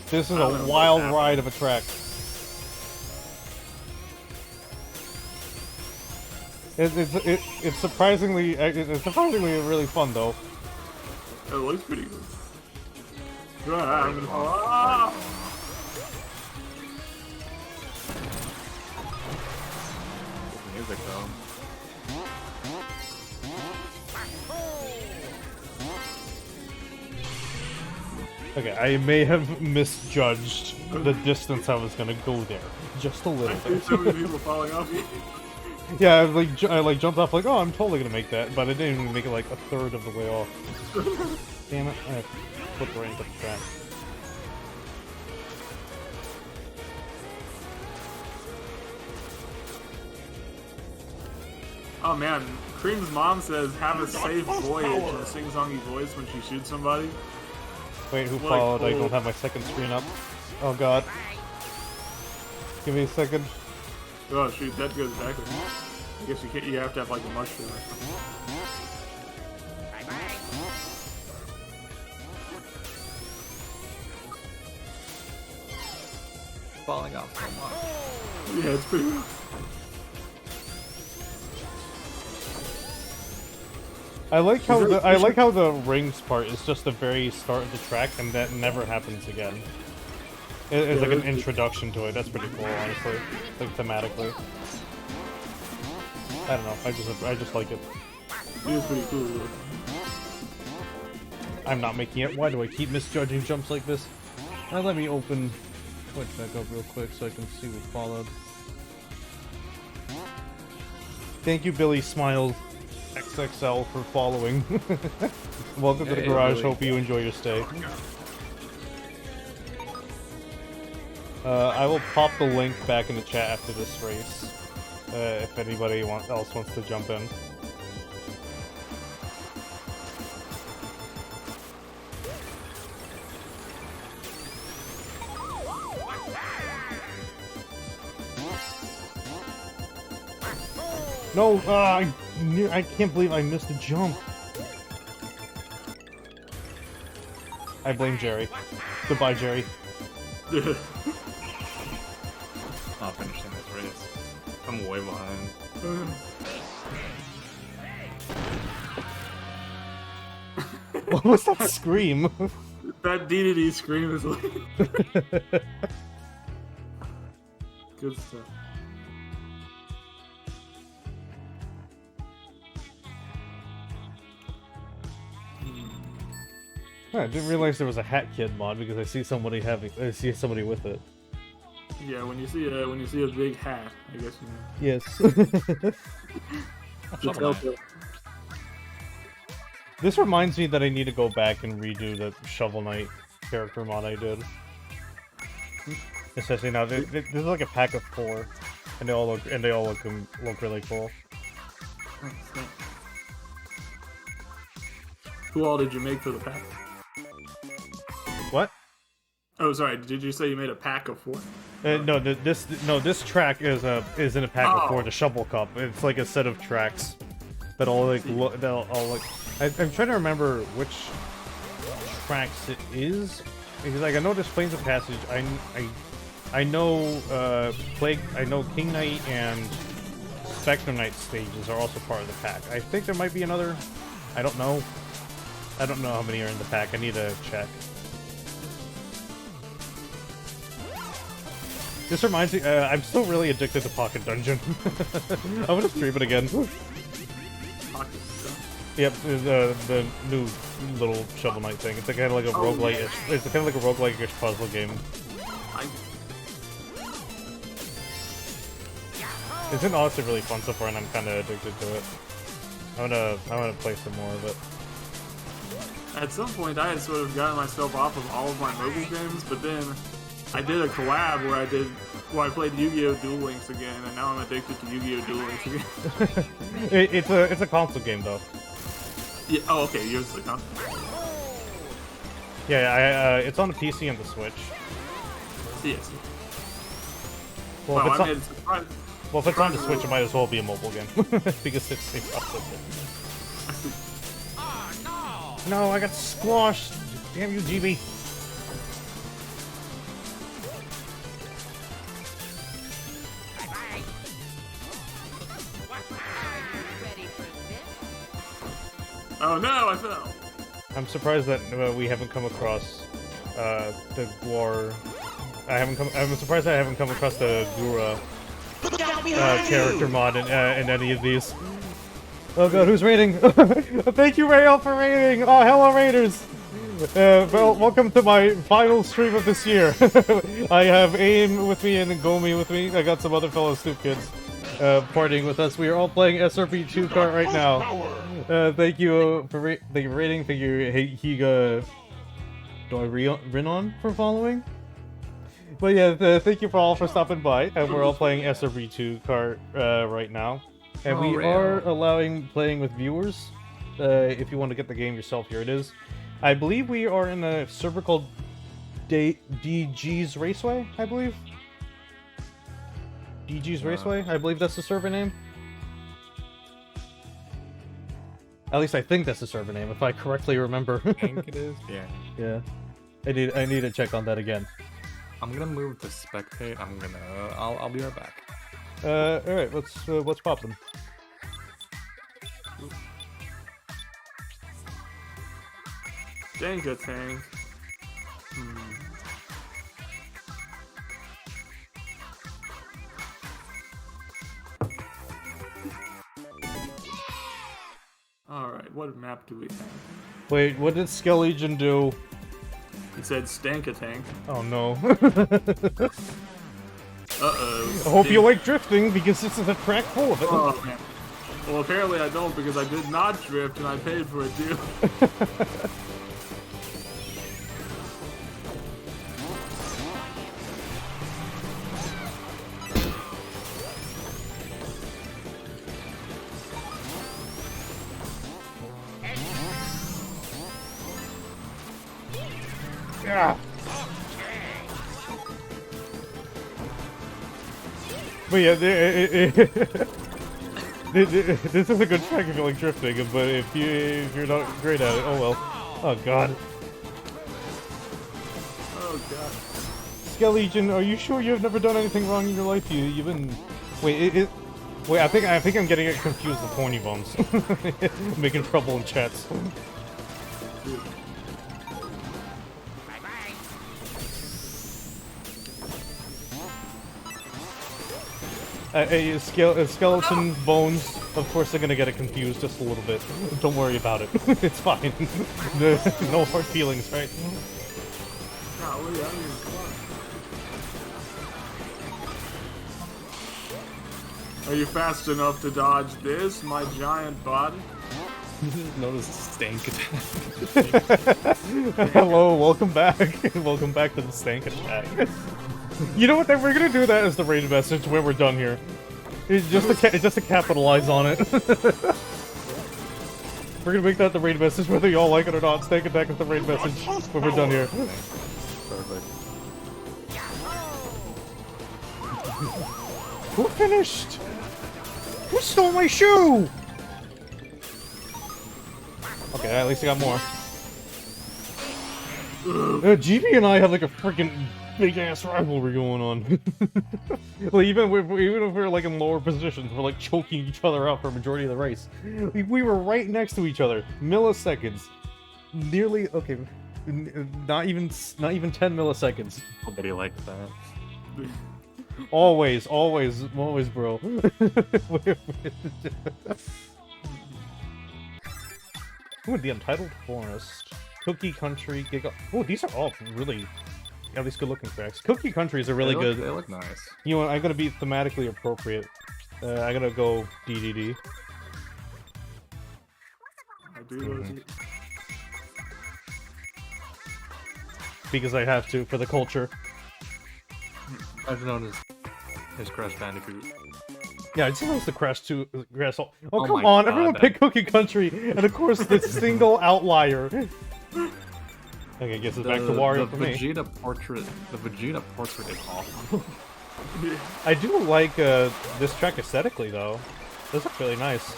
This is a wild ride of a track. It's surprisingly really fun though. It looks pretty good. Ah! Music though. Okay, I may have misjudged the distance I was gonna go there, just a little There's bit. so many people falling off. Yeah, I jumped off like, oh, I'm totally gonna make that, but I didn't even make it like a third of the way off. Damn it! I flipped right into the track. Oh man, Cream's mom says, "Have a safe voyage" in a sing-songy voice when she shoots somebody. Wait, who What a followed? I cool- don't have my second screen up. Oh god. Give me a second. Oh shoot, that goes backwards. I guess you can't. You have to have like a mushroom. Or something. Falling off so much. Yeah, it's pretty rough. I like how the rings part is just the very start of the track, and that never happens again. It's like an introduction to it. That's pretty cool, honestly. Like thematically. I don't know. I just like it. It is pretty cool. Though. I'm not making it. Why do I keep misjudging jumps like this? Now let me open Twitch back up real quick so I can see what followed. Thank you, Billy Smile XXL, for following. Welcome to the Hey, garage. Billy. Hope you enjoy your stay. I will pop the link back in the chat after this race, if anybody else wants to jump in. No, I can't believe I missed a jump. I blame Jerry. Goodbye, Jerry. Not finishing this race. I'm way behind. What was that scream? That DDD scream is like good stuff. I didn't realize there was a Hat Kid mod because I see somebody with it. Yeah, when you see a big hat, I guess you know. Yes. Shovel Knight. This reminds me that I need to go back and redo the Shovel Knight character mod I did. Especially now, this is like a pack of 4, and they all look really cool. Who all did you make for the pack? What? Oh, sorry. Did you say you made a pack of 4? No, this track is in a pack of 4. The Shovel Cup. It's like a set of tracks that all like I'm trying to remember which tracks it is because like I know there's Plains of Passage. I know Plague. I know King Knight and Spectrum Knight stages are also part of the pack. I think there might be another. I don't know. I don't know how many are in the pack. I need to check. This reminds me, I'm still really addicted to Pocket Dungeon. I'm gonna stream it again. Yep, the new little Shovel Knight thing. It's kind of like a roguelite-ish. It's kind of like a roguelite-ish puzzle game. It's been honestly really fun so far, and I'm kind of addicted to it. I'm gonna play some more of it. At some point, I had sort of gotten myself off of all of my mobile games, but then I did a collab where I played Yu-Gi-Oh! Duel Links again, and now I'm addicted to Yu-Gi-Oh! Duel Links again. It's a console game though. Yeah. Oh, okay. Yours is a console. Yeah, it's on the PC and the Switch. Yes. Well, Wow, if it's on the Switch, it might as well be a mobile game because it's the console game. No, I got squashed. Damn you, GB. Oh no, I fell. I'm surprised that we haven't come across the Gwar. I'm surprised I haven't come across the Gura character mod in any of these. Oh god, who's raiding? Thank you, Rael, for raiding! Oh, hello, raiders! Well, welcome to my final stream of this year. I have Aim with me and Gomi with me. I got some other fellow Stoop kids partying with us. We are all playing SRB2Kart right now. Thank you for raiding. Thank you, Higa. Do I Rinon for following? But yeah, thank you for all for stopping by. And we're all playing SRB2Kart right now. And we are allowing playing with viewers. If you want to get the game yourself, here it is. I believe we are in a server called DG's Raceway, I believe. DG's Raceway? I believe that's the server name. At least I think that's the server name, if I correctly remember. I think it is. Yeah. Yeah. I need to check on that again. I'm gonna move to spectate. I'll be right back. Alright, let's pop them. Dang it, tank. Alright, what map do we have? Wait, what did Skell Legion do? He said stank a tank. Oh no. Uh-oh. I hope you like drifting, because this is a track full of it. Oh, man. Well, apparently I don't, because I did not drift and I paid for it too. Yeah. But yeah, this is a good track if you like drifting, but if you're not great at it, oh well. Oh god. Oh god. Skell Legion, are you sure you've never done anything wrong in your life? You've been wait. Wait, I think I'm getting it confused with Horny Bones. Making trouble in chats. Skeleton Bones, of course they're gonna get it confused just a little bit. Don't worry about it. It's fine. No hard feelings, right? Golly, I mean, come on. Are you fast enough to dodge this, my giant body? Notice stank attack. Hello, welcome back. Welcome back to the stank attack. You know what? Then we're gonna do that as the raid message when we're done here. It's just to capitalize on it. We're gonna make that the raid message, whether y'all like it or not. Stank attack is the raid message when we're done here. Perfect. Who finished? Who stole my shoe? Okay, at least I got more. GB and I have like a freaking big ass rivalry going on. Well, even if we're like in lower positions, we're like choking each other out for a majority of the race. We were right next to each other, milliseconds, nearly. Okay, not even 10 milliseconds. Nobody liked that. Always, bro. Ooh, the Untitled Forest, Cookie Country, Giga. Oh, these are all really at least good-looking tracks. Cookie Country is a really good. They look nice. You know what? I'm gonna be thematically appropriate. I'm gonna go DDD. I do love it. Because I have to for the culture. I've noticed his Crash Bandicoot. Yeah, I just noticed the Crash 2. Crash. Oh, Oh come my on! God, Everyone that- picked Cookie Country, and of course the single outlier. Okay, guess it's back to Wario for me. The Vegeta portrait is awful. I do like this track aesthetically, though. This looks really nice.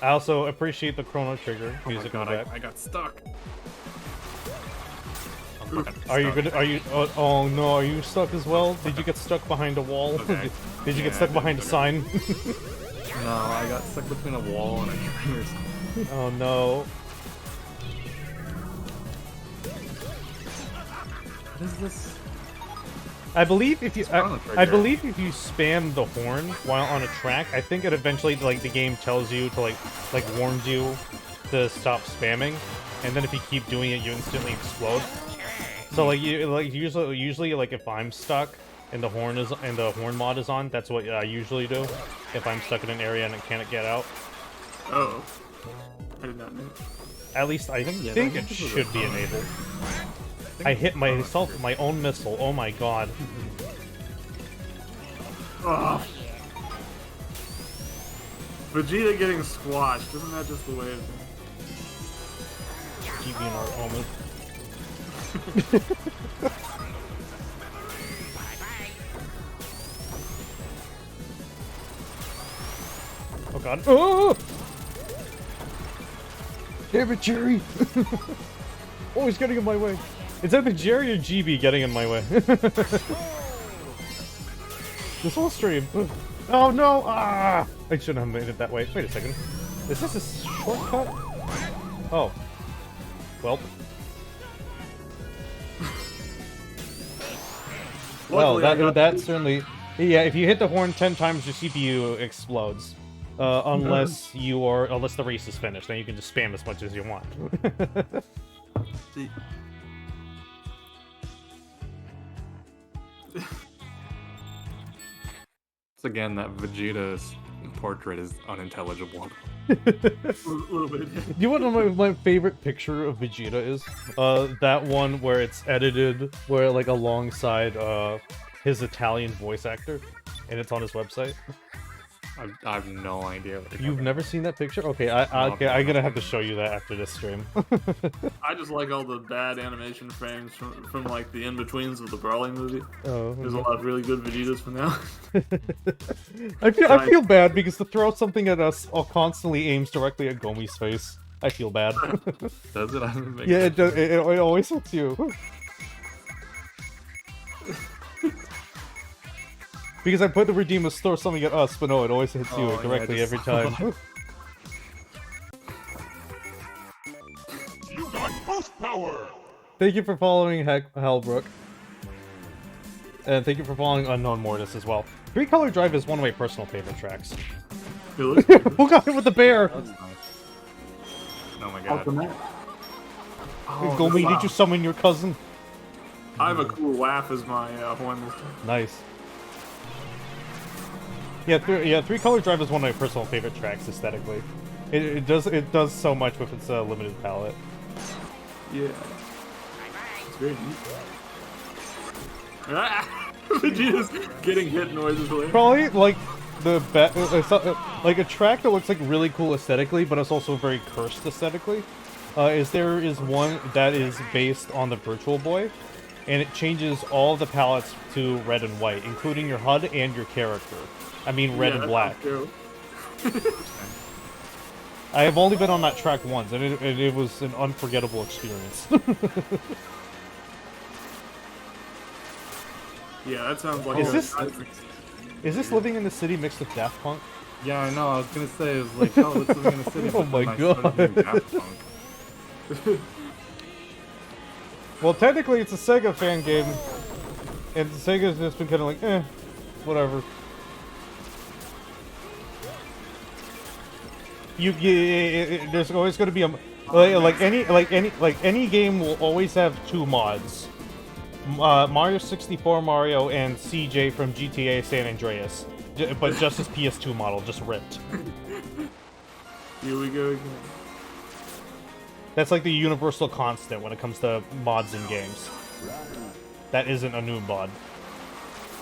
I also appreciate the Chrono Trigger Oh my music god, in the back. I got stuck. Are you gonna? Are you? Oh no! Are you stuck as well? Did you get stuck behind a wall? Okay. Did you get Yeah, stuck I did, behind a okay. sign? No, I got stuck between a wall and a tree or something. Oh no! What is this? I believe if you, Chrono I Trigger. believe if you spam the horn while on a track, I think it eventually like the game tells you to like warns you to stop spamming, and then if you keep doing it, you instantly explode. So like usually like if I'm stuck and the horn mod is on, that's what I usually do. If I'm stuck in an area and I can't get out, Oh. I did not know. at least I think Yeah, it that was a should be enabled. I hit myself with my own missile. Oh my god. Oh. Vegeta getting squashed. Isn't that just the way it is? GB in our moment. Oh god. Oh! Damn it, Jerry! Oh, he's getting in my way. Is that the Jerry or GB getting in my way? This whole stream. Oh no! Ah! I shouldn't have made it that way. Wait a second. Is this a shortcut? Oh. Well. Well, Luckily, I that certainly... Yeah, if you hit the horn 10 times, your CPU explodes. Unless the race is finished, then you can just spam as much as you want. It's again that Vegeta's portrait is unintelligible. a little bit. You know what my favorite picture of Vegeta is? That one where it's edited, where like alongside his Italian voice actor, and it's on his website. I have no idea. What you're You've talking never seen that picture? Okay, I'm gonna have to show you that after this stream. I just like all the bad animation frames from like the in-betweens of the Brawling movie. Oh, There's a lot of really good Vegetas from now. I feel bad because to throw something at us constantly aims directly at Gomi's face. I feel bad. about. Does it? I haven't been Yeah, it does. It always hits you. Because I put the redeem to throw something at us, but no, it always hits you Oh, yeah, directly just- every time. You got boost power! Thank you for following Hellbrook. And thank you for following Unknown Mortis as well. Three Color Drive is one of my personal favorite tracks. It looks good. Who got hit with the bear? That's nice. Oh my Off the god. map. Gomi, did you summon your cousin? I have a cool laugh as my horn. Nice. Yeah, Three Color Drive is one of my personal favorite tracks aesthetically. It does so much with its limited palette. Yeah. It's very neat. Vegeta's getting hit noises hilarious. Probably like like a track that looks like really cool aesthetically, but it's also very cursed aesthetically. There is one that is based on the Virtual Boy, and it changes all the palettes to red and white, including your HUD and your character. I mean red and black. I have only been on that track once, and it was an unforgettable experience. Yeah, that sounds like. Is this living in the city mixed with Daft Punk? Yeah, I know. I was gonna say it was like, oh, it's living in the city. Oh but my then I started God. hearing Daft Punk. Well, technically it's a Sega fan game, and Sega's just been kind of like, whatever. There's always going to be a any game will always have two mods. Mario 64 Mario and CJ from GTA San Andreas, but just as PS2 model, just ripped. Here we go again. That's like the universal constant when it comes to mods in games. That isn't a new mod.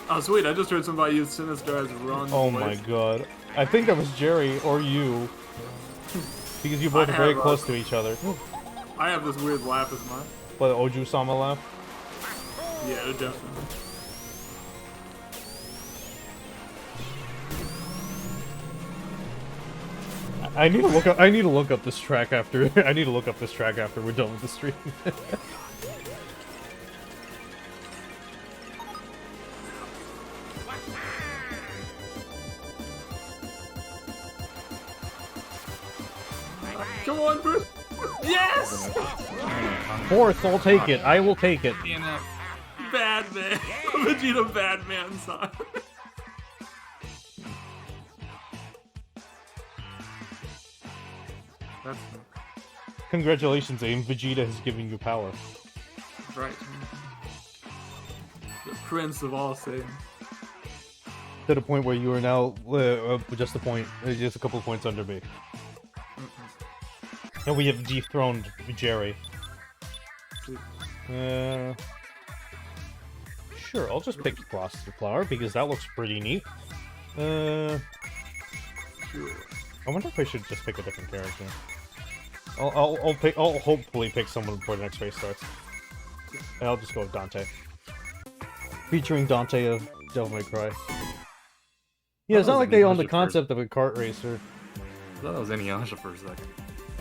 Oh sweet, I just heard somebody use Sinister as Run. Oh my god. I think that was Jerry or you. Because you both are very close to each other. I have this weird laugh as mine. What, the Oju-sama laugh? Yeah, definitely. I need to look up this track after we're done with the stream. Come on, Bruce! Yes! Fourth, I'll take it. I will take it. Bad man. Vegeta bad man sign. That's Congratulations, Aim. Vegeta has given you power. right. The prince of all Saiyans. To the point where you are now just a couple points under me. And we have dethroned Jerry. Sure, I'll just pick Frosted Flower because that looks pretty neat. Sure. I wonder if I should just pick a different character. I'll hopefully pick someone before the next race starts. And I'll just go with Dante. Featuring Dante of Devil May Cry. Yeah, it's not like they own the concept of a kart racer. I thought that was Inuyasha for a second.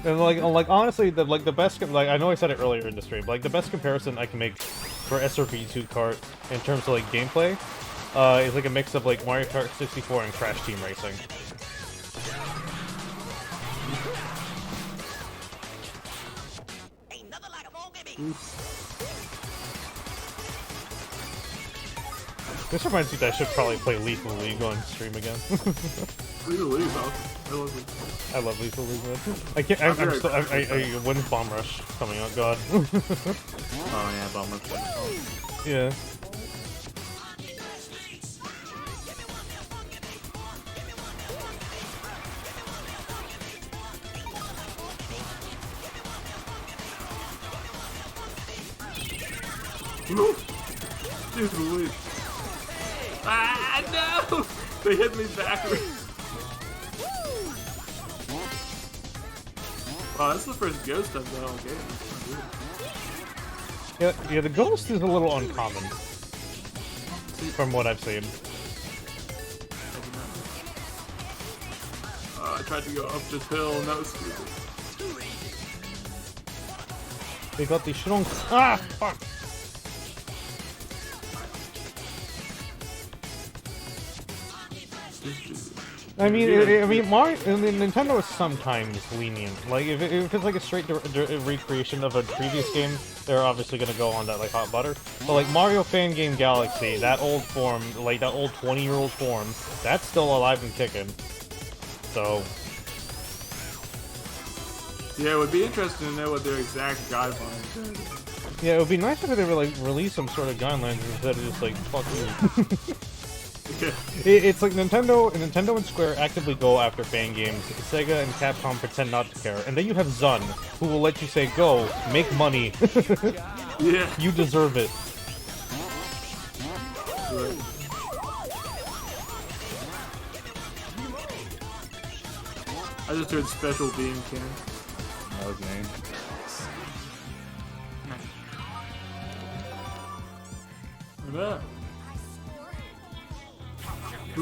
And like honestly, the best, I know I said it earlier in the stream, but like the best comparison I can make for SRB2Kart in terms of like gameplay is like a mix of like Mario Kart 64 and Crash Team Racing. This reminds me that I should probably play Lethal League on stream again. Lethal League, I love it. I love Lethal League, man. I can't. I'm still. When's Bomb Rush coming out? God. Oh yeah, Bomb Rush. Yeah. Dude, Louise. Ah, no! They hit me backwards. Wow, that's the first ghost I've done all game. Yeah, the ghost is a little uncommon. From what I've seen. I tried to go up this hill, and that was stupid. They got the strong. Ah, fuck! I mean, Nintendo is sometimes lenient. Like, if it's like a straight recreation of a previous game, they're obviously gonna go on that like hot butter. But like Mario Fan Game Galaxy, that old form, like that old 20-year-old form, that's still alive and kicking. So. Yeah, it would be interesting to know what their exact guidelines are. Yeah, it would be nice if they were like release some sort of guidelines instead of just like fuck you. Yeah. It's like Nintendo and Square actively go after fan games. Sega and Capcom pretend not to care, and then you have Zun, who will let you say, "Go, make money. Yeah. You deserve it." Right. I just heard Special Beam Can. That was name. Look at that. I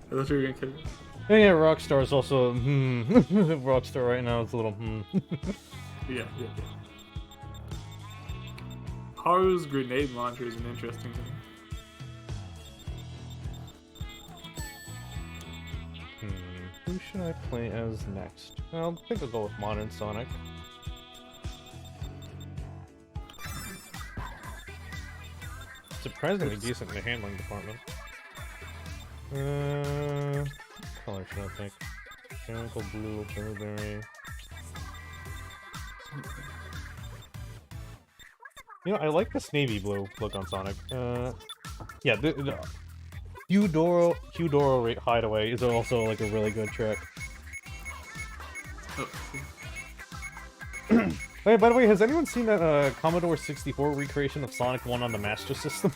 thought you were gonna kill me. And yeah, Rockstar is also Rockstar right now is a little Yeah. Haru's grenade launcher is an interesting thing. Who should I play as next? Well, I think I'll go with Modern Sonic. Surprisingly decent in the handling department. Color should I pick? Chemical blue, blueberry. You know, I like this navy blue look on Sonic. Yeah, the Eudoro Hideaway is also like a really good track. Hey, by the way, has anyone seen that Commodore 64 recreation of Sonic 1 on the Master System?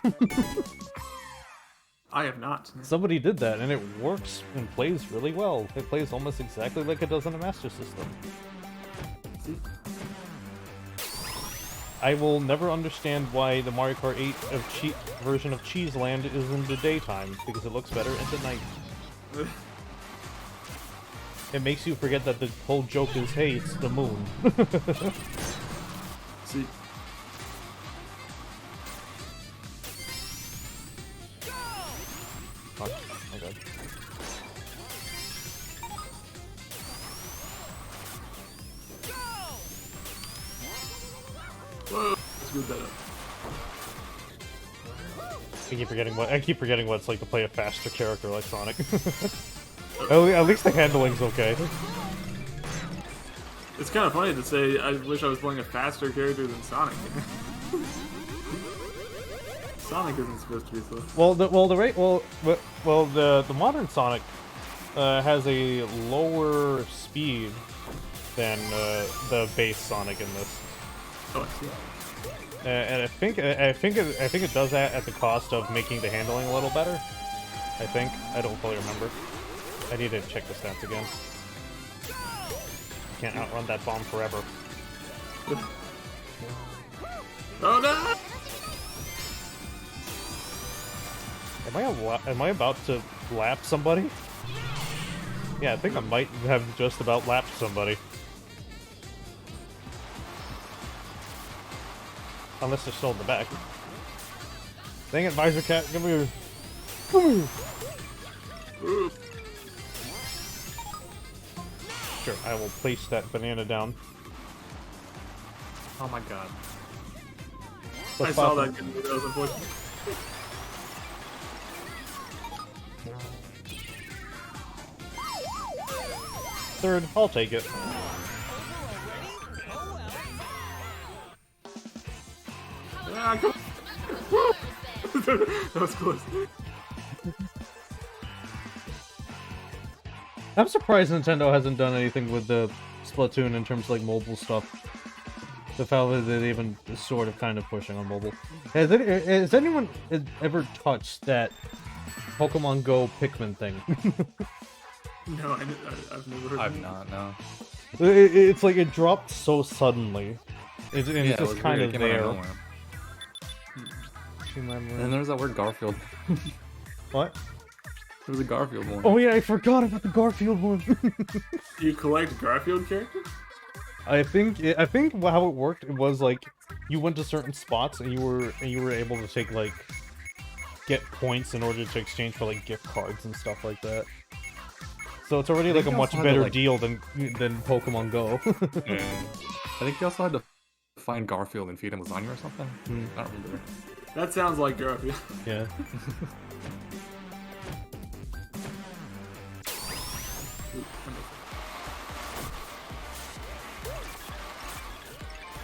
I have not. Somebody did that, and it works and plays really well. It plays almost exactly like it does on the Master System. See? I will never understand why the Mario Kart 8 version of Cheese Land is in the daytime, because it looks better at the night. It makes you forget that the whole joke is, hey, it's the moon. See. Oh my god. Whoa, screwed that up. I keep forgetting what it's like to play a faster character like Sonic. At least the handling's okay. It's kind of funny to say I wish I was playing a faster character than Sonic. Sonic isn't supposed to be slow. The modern Sonic has a lower speed than the base Sonic in this. Oh, I see. And I think it does that at the cost of making the handling a little better. I think. I don't fully remember. I need to check the stats again. Can't outrun that bomb forever. Oh no! Am I about to lap somebody? Yeah, I think I might have just about lapped somebody. Unless they're still in the back. Dang it, Visor Cat, come here. Come here. Sure, I will place that banana down. Oh my god. I saw that. That was unfortunate. Third, I'll take it. Ah, come that was close. I'm surprised Nintendo hasn't done anything with the Splatoon in terms of like mobile stuff. The fact that they're even sort of kind of pushing on mobile. Has anyone ever touched that Pokemon Go Pikmin thing? No, I've never heard of I've it. not, no. It's like it dropped so suddenly. It's just kind weird. of It came out there. nowhere. And then there's that word Garfield. What? There was a Garfield one. Oh yeah, I forgot about the Garfield one. You collect Garfield characters? I think how it worked, it was like you went to certain spots and you were able to take like get points in order to exchange for like gift cards and stuff like that. So it's already like a much better deal than Pokemon Go. Yeah. I think you also had to find Garfield and feed him lasagna or something. I don't remember. That sounds like Garfield. Yeah.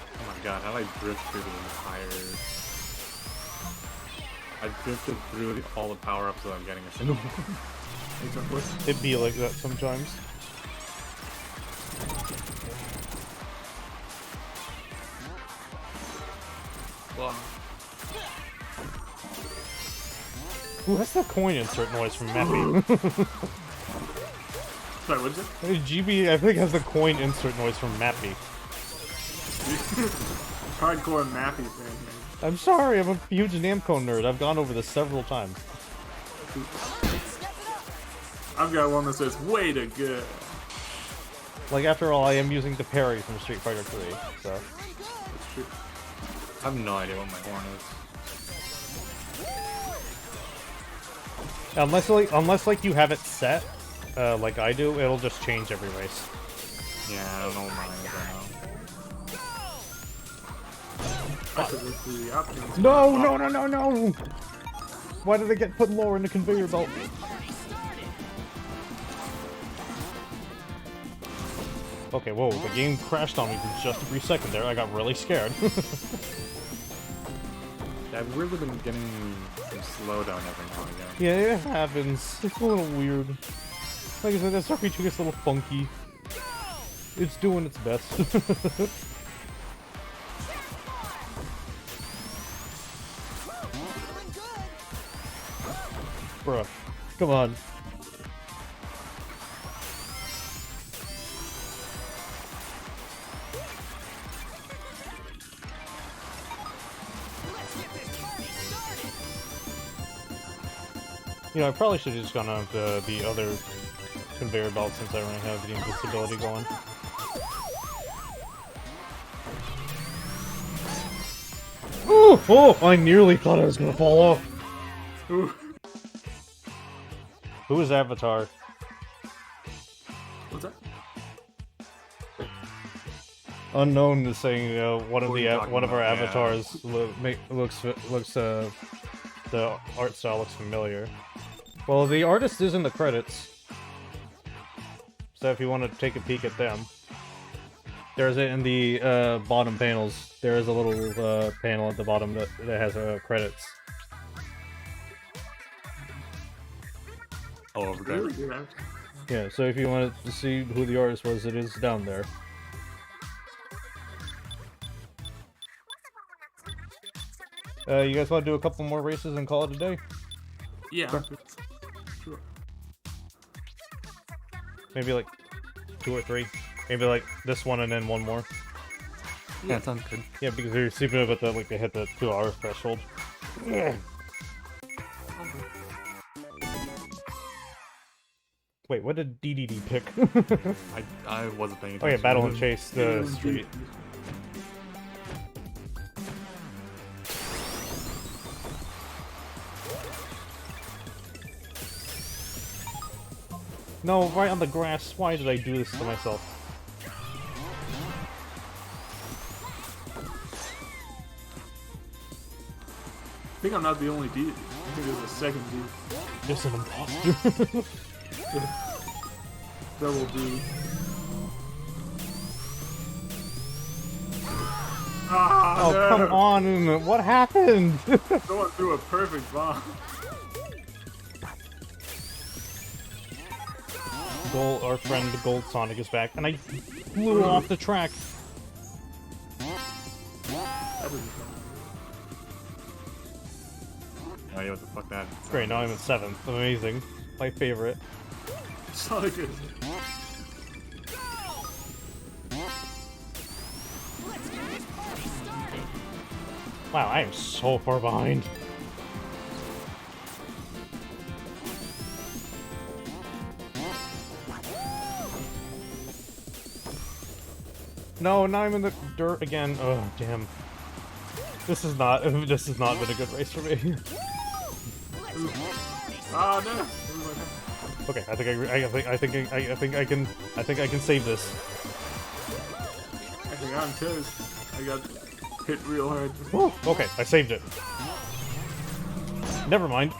Oh my god, how did I drift through the entire... I drifted through all the power-ups without getting a single one. It'd be like that sometimes. Well, Ooh, that's that coin insert noise from Mappy. Sorry, what is it? GB, I think, has the coin insert noise from Mappy. Hardcore Mappy fan. Man. I'm sorry, I'm a huge Namco nerd. I've gone over this several times. I've got one that says, way to go. Like, after all, I am using the parry from Street Fighter 3, so... That's true. I have no idea what my horn is. Unless like you have it set, like I do, it'll just change every race. Yeah, I don't know what mine is right No, no, no, no, no! Why did they get put lower in the conveyor belt? Okay, whoa, the game crashed on me for just a brief second there. I got really scared. now. I've really been getting some slowdown every now and again. Yeah, it happens. It's a little weird. Like I said, SRB2 gets a little funky. It's doing its best. Bruh, come on. You know, I probably should have just gone on the other conveyor belt since I already have the invincibility going. Ooh! Oh! I nearly thought I was gonna fall off! Ooh. Who is Avatar? What's that? Unknown is saying one of What are you talking our about? Yeah. avatars looks the art style looks familiar. Well, the artist is in the credits, so if you want to take a peek at them, there's it in the bottom panels. There is a little panel at the bottom that has credits. Oh, overdrive. Really good actor. Yeah, so if you wanted to see who the artist was, it is down there. You guys want to do a couple more races and call it a day? Yeah. Sure. Sure. Maybe like 2 or 3. Maybe like this one and then one more. Yeah, sounds good. Yeah, because they're super about that, like they hit the 2-hour threshold. Wait, what did DDD pick? I wasn't paying Oh attention. yeah, Battle and Chase the street. No, right on the grass. Why did I do this to myself? I think I'm not the only dude. I think there's a second dude. Just an imposter. Double dude. Ah, Oh, no. come on! What happened? Someone threw a perfect bomb. Our friend Gold Sonic is back, and I flew off the track. That doesn't sound No idea what the fuck that is. Great, now I'm in 7th. Amazing. My favorite. good. Sonic is. Wow, I am so far behind. No, now I'm in the dirt again. Oh, damn. This is not been a good race for me. Ah, no. Okay, I think I can save this. I think I'm toast. I got hit real hard. Woo, okay, I saved it. Never mind.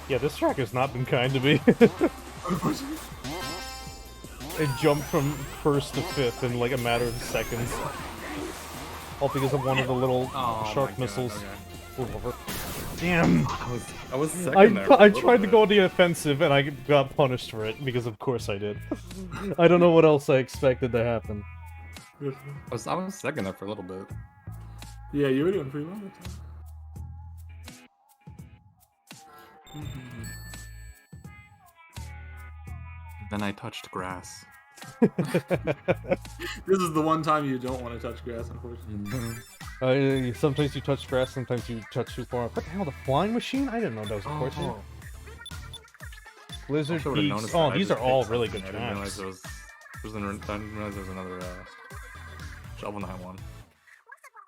Yeah, this track has not been kind to me. It jumped from 1st to 5th in like a matter of seconds. All because of one of the little Oh shark my God, missiles. okay. Move over. Damn! I was second there. I tried to go on the offensive and I got punished for it, because of course I did. I don't know what else I expected to happen. I was second there for a little bit. Yeah, you were doing pretty well that time. Then I touched grass. This is the one time you don't want to touch grass, unfortunately. Sometimes you touch grass, sometimes you touch too far. What the hell, the flying machine? I didn't know that was a course here. I Blizzard should've Peaks. noticed Oh, that. I these just are all picked really something. good I didn't realize tracks. it was There's another Shovel Knight one.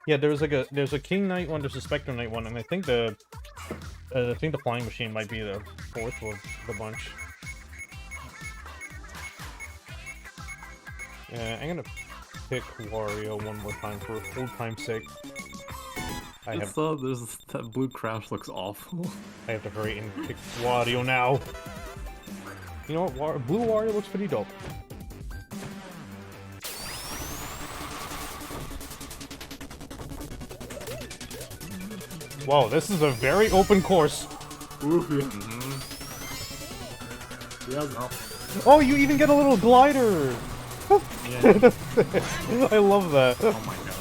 Yeah, there's a King Knight one, there's a Spectre Knight one, and I think the Flying Machine might be the fourth of the bunch. Yeah, I'm gonna pick Wario one more time for old time's sake. There's that blue crash looks awful. I have to hurry and pick Wario now. You know what? Blue Wario looks pretty dope. Wow, this is a very open course. Ooh, yeah. Mm-hmm. Yeah, Oh, you even get a little glider! Yeah. I love that. Oh my god.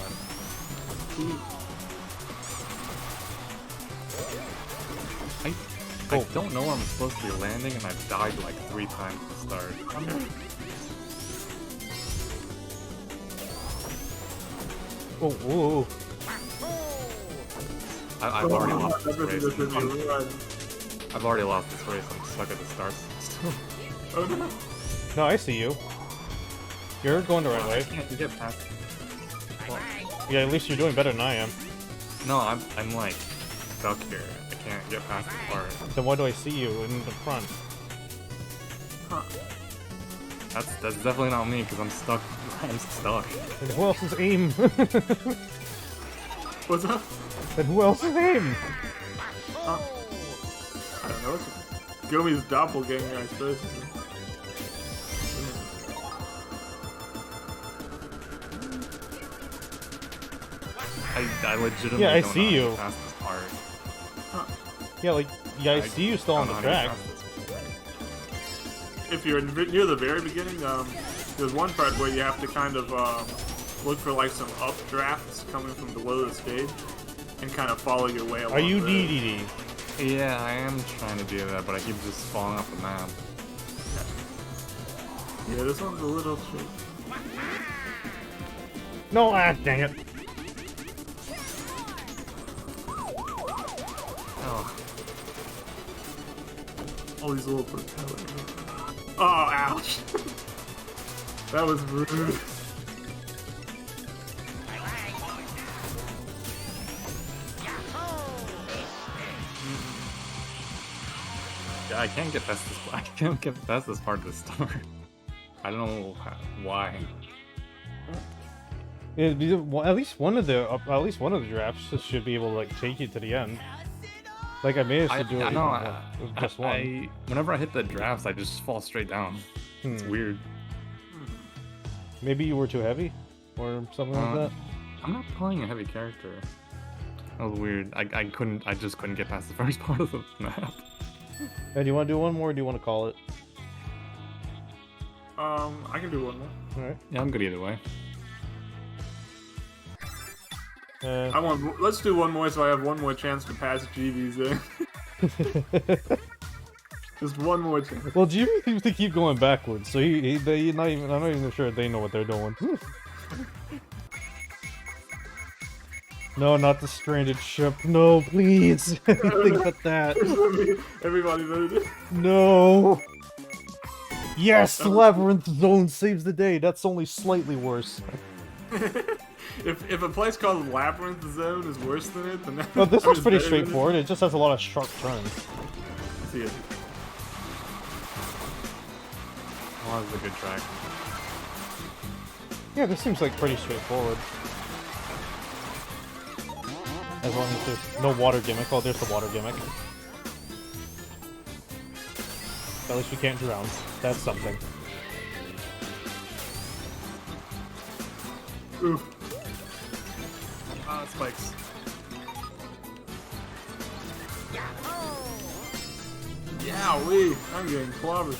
I don't know where I'm supposed to be landing, and I've died like 3 times to start. Oh, oh, I've already lost this Never race. did this in your run. I've already lost this race. I'm stuck at the start. Oh no. no, I see you. You're going the right I way. can't get past. Well, Yeah, at least you're doing better than I am. no, I'm like stuck here. I can't get past this part. Then why do I see you in the front? Huh. That's definitely not me because I'm stuck. I'm stuck. And who else is Aim? What's up? And who else is Aim? I don't know. Gomi's doppelganger, I suppose. I legitimately Yeah, I don't see know how to you. get past this part. Yeah, like, yeah, I see you still on don't the know how to track. get past this. If you're near the very beginning, there's one part where you have to kind of look for like some updrafts coming from below the stage and kind of follow your way along. Are you the road. DDD? Yeah, I am trying to do that, but I keep just falling off the map. Yeah, this one's a little tricky. No, dang it. Oh, All these little propellers. Oh, ouch! That was rude. yeah, I can't get past this. I can't get past this part to start. I don't know why. Yeah, well, at least one of the drafts should be able to like take you to the end. Like I managed to do it with just one. Whenever I hit the drafts, I just fall straight down. It's weird. Maybe you were too heavy, or something like that. I'm not playing a heavy character. That was weird. I just couldn't get past the first part of the map. And do you want to do one more, or do you want to call it? I can do one more. All right. Yeah, I'm good either way. Let's do one more so I have one more chance to pass GV's in. Just one more chance. Well, Jimmy seems to keep going backwards, so I'm not even sure they know what they're doing. No, not the stranded ship. No, please. Think about that. Everybody knows it. No. Yes, Labyrinth Zone saves the day. That's only slightly worse. If a place called Labyrinth Zone is worse than it, then Well, this or one's is pretty better than it, straightforward. It just has a lot of sharp turns. see it. Oh, this is a good track. Yeah, this seems like pretty straightforward. As long as there's no water gimmick. Oh, there's the water gimmick. At least we can't drown. That's something. Oof. Ah, spikes. Yeah, I'm getting clobbered.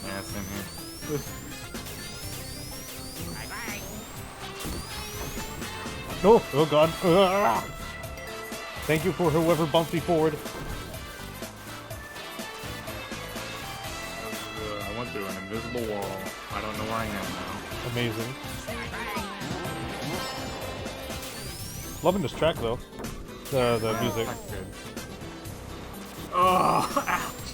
Yeah, same here. No! Oh god. Ah! Thank you for whoever bumped me forward. I went through an invisible wall. I don't know where I am now. Amazing. Loving this track though. The music. That's good. Oh, ouch.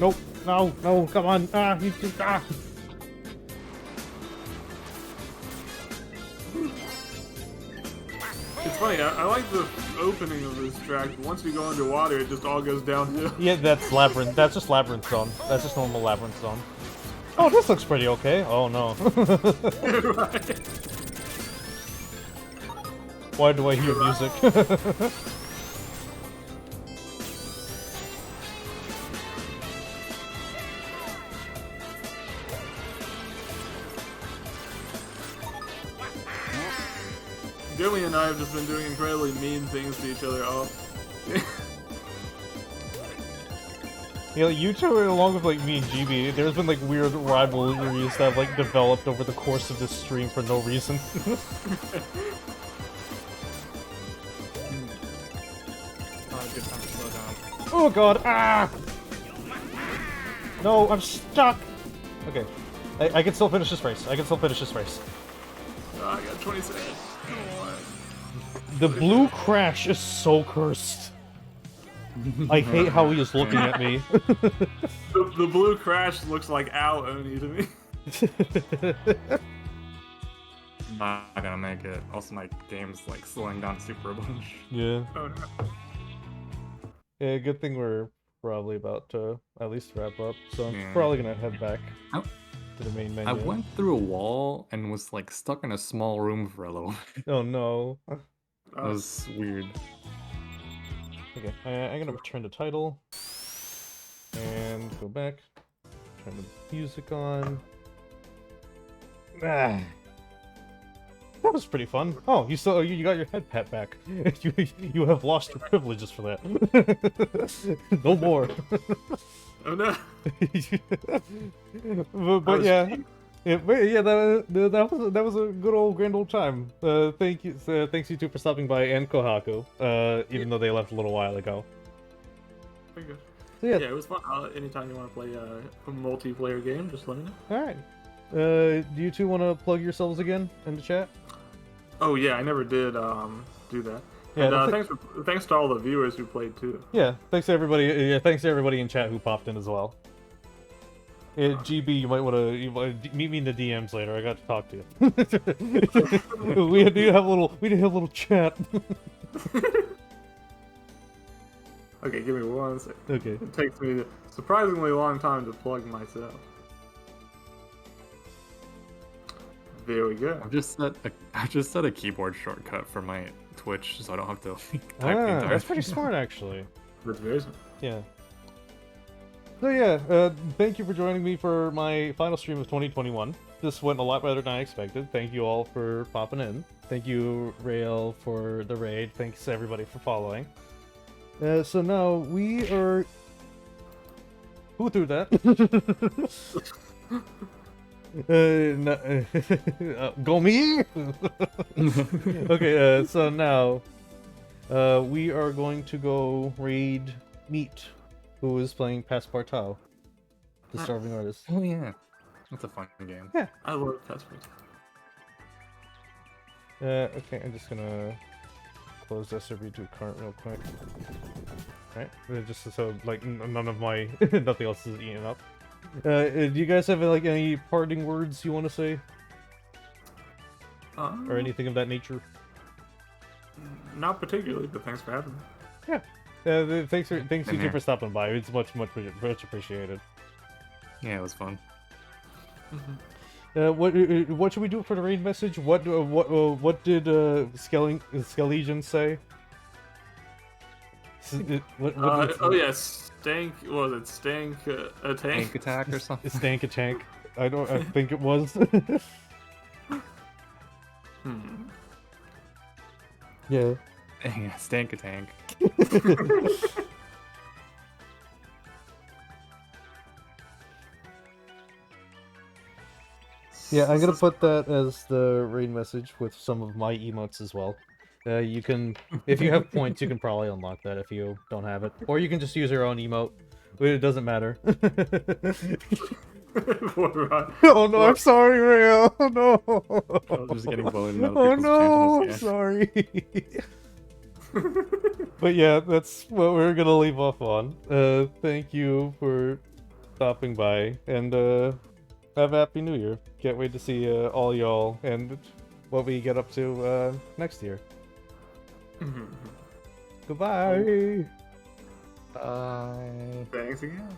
Nope. No, no, come on. Ah, you just, ah. It's funny, I like the opening of this track, but once you go underwater, it just all goes downhill. Yeah, that's Labyrinth. That's just Labyrinth Zone. That's just normal Labyrinth Zone. Oh, this looks pretty okay. Oh, no. Right. Why do I hear music? Gomi and I have just been doing incredibly mean things to each other all. Yeah, like, you two, along with like me and GB, there's been like weird rivalries that have like developed over the course of this stream for no reason. Good time to slow down. Oh god, ah! No, I'm stuck! Okay, I can still finish this race. I can still finish this race. Oh, I got 20 seconds. Come on. The blue crash is so cursed. I hate how he is looking at me. The blue crash looks like Al Oni to me. Not gonna make it. Also, my game's like slowing down super a bunch. Yeah. Oh, no. Yeah, good thing we're probably about to at least wrap up, so I'm Yeah. probably gonna head back Oh. to the main menu. I went through a wall and was like stuck in a small room for a little. Oh no. That was weird. Okay, I'm gonna return the title and go back. Turn the music on. Ah. That was pretty fun. Oh, you got your head pat back. You have lost your privileges for that. No more. Oh no. but yeah. That was a good old grand old time. Thanks you two for stopping by, and Kohaku, even though they left a little while ago. Very good. So yeah, Yeah, it was fun. Anytime you want to play a multiplayer game, just let me know. all right. Do you two want to plug yourselves again in the chat? Oh yeah, I never did do that. Yeah, And thanks to all the viewers who played too. Yeah, thanks to everybody. Yeah, thanks to everybody in chat who popped in as well. GB, you might want to meet me in the DMs later. I got to talk to you. we did have a little chat. Okay, give me 1 second. Okay. It takes me a surprisingly long time to plug myself. There we go. I just set a keyboard shortcut for my Twitch, so I don't have to like, type the entire That's pretty thing. smart, actually. That's very smart. Yeah. So yeah, thank you for joining me for my final stream of 2021. This went a lot better than I expected. Thank you all for popping in. Thank you, Rail, for the raid. Thanks everybody for following. So now we are... Who threw that? Gomi? Okay, so now we are going to go raid Meat, who is playing Passepartout, the Starving Artist. Oh yeah, that's a fun game. Yeah. I love Passport. Okay, I'm just gonna close SRB2Kart real quick. Right, just so like none of my nothing else is eaten up. Do you guys have like any parting words you want to say, or anything of that nature? Not particularly, but thanks for having me. Yeah. Thanks you two for stopping by. It's much appreciated. Yeah, it was fun. What should we do for the raid message? What did Skelegion say? Oh yeah, Stank. What was it? Stank a tank? Tank attack or something. Stank a tank. I think it was. Yeah. Yeah, stank a tank. Yeah, I'm gonna put that as the raid message with some of my emotes as well. You can, if you have points, you can probably unlock that if you don't have it, or you can just use your own emote. It doesn't matter. Oh no, I'm sorry, Rayo. Oh no. I was just getting voted out of Oh people's no, I'm channels, sorry. But yeah, that's what we're gonna leave off on. Thank you for stopping by, and have a happy New Year. Can't wait to see all y'all and what we get up to next year. Goodbye. Bye. Thanks again.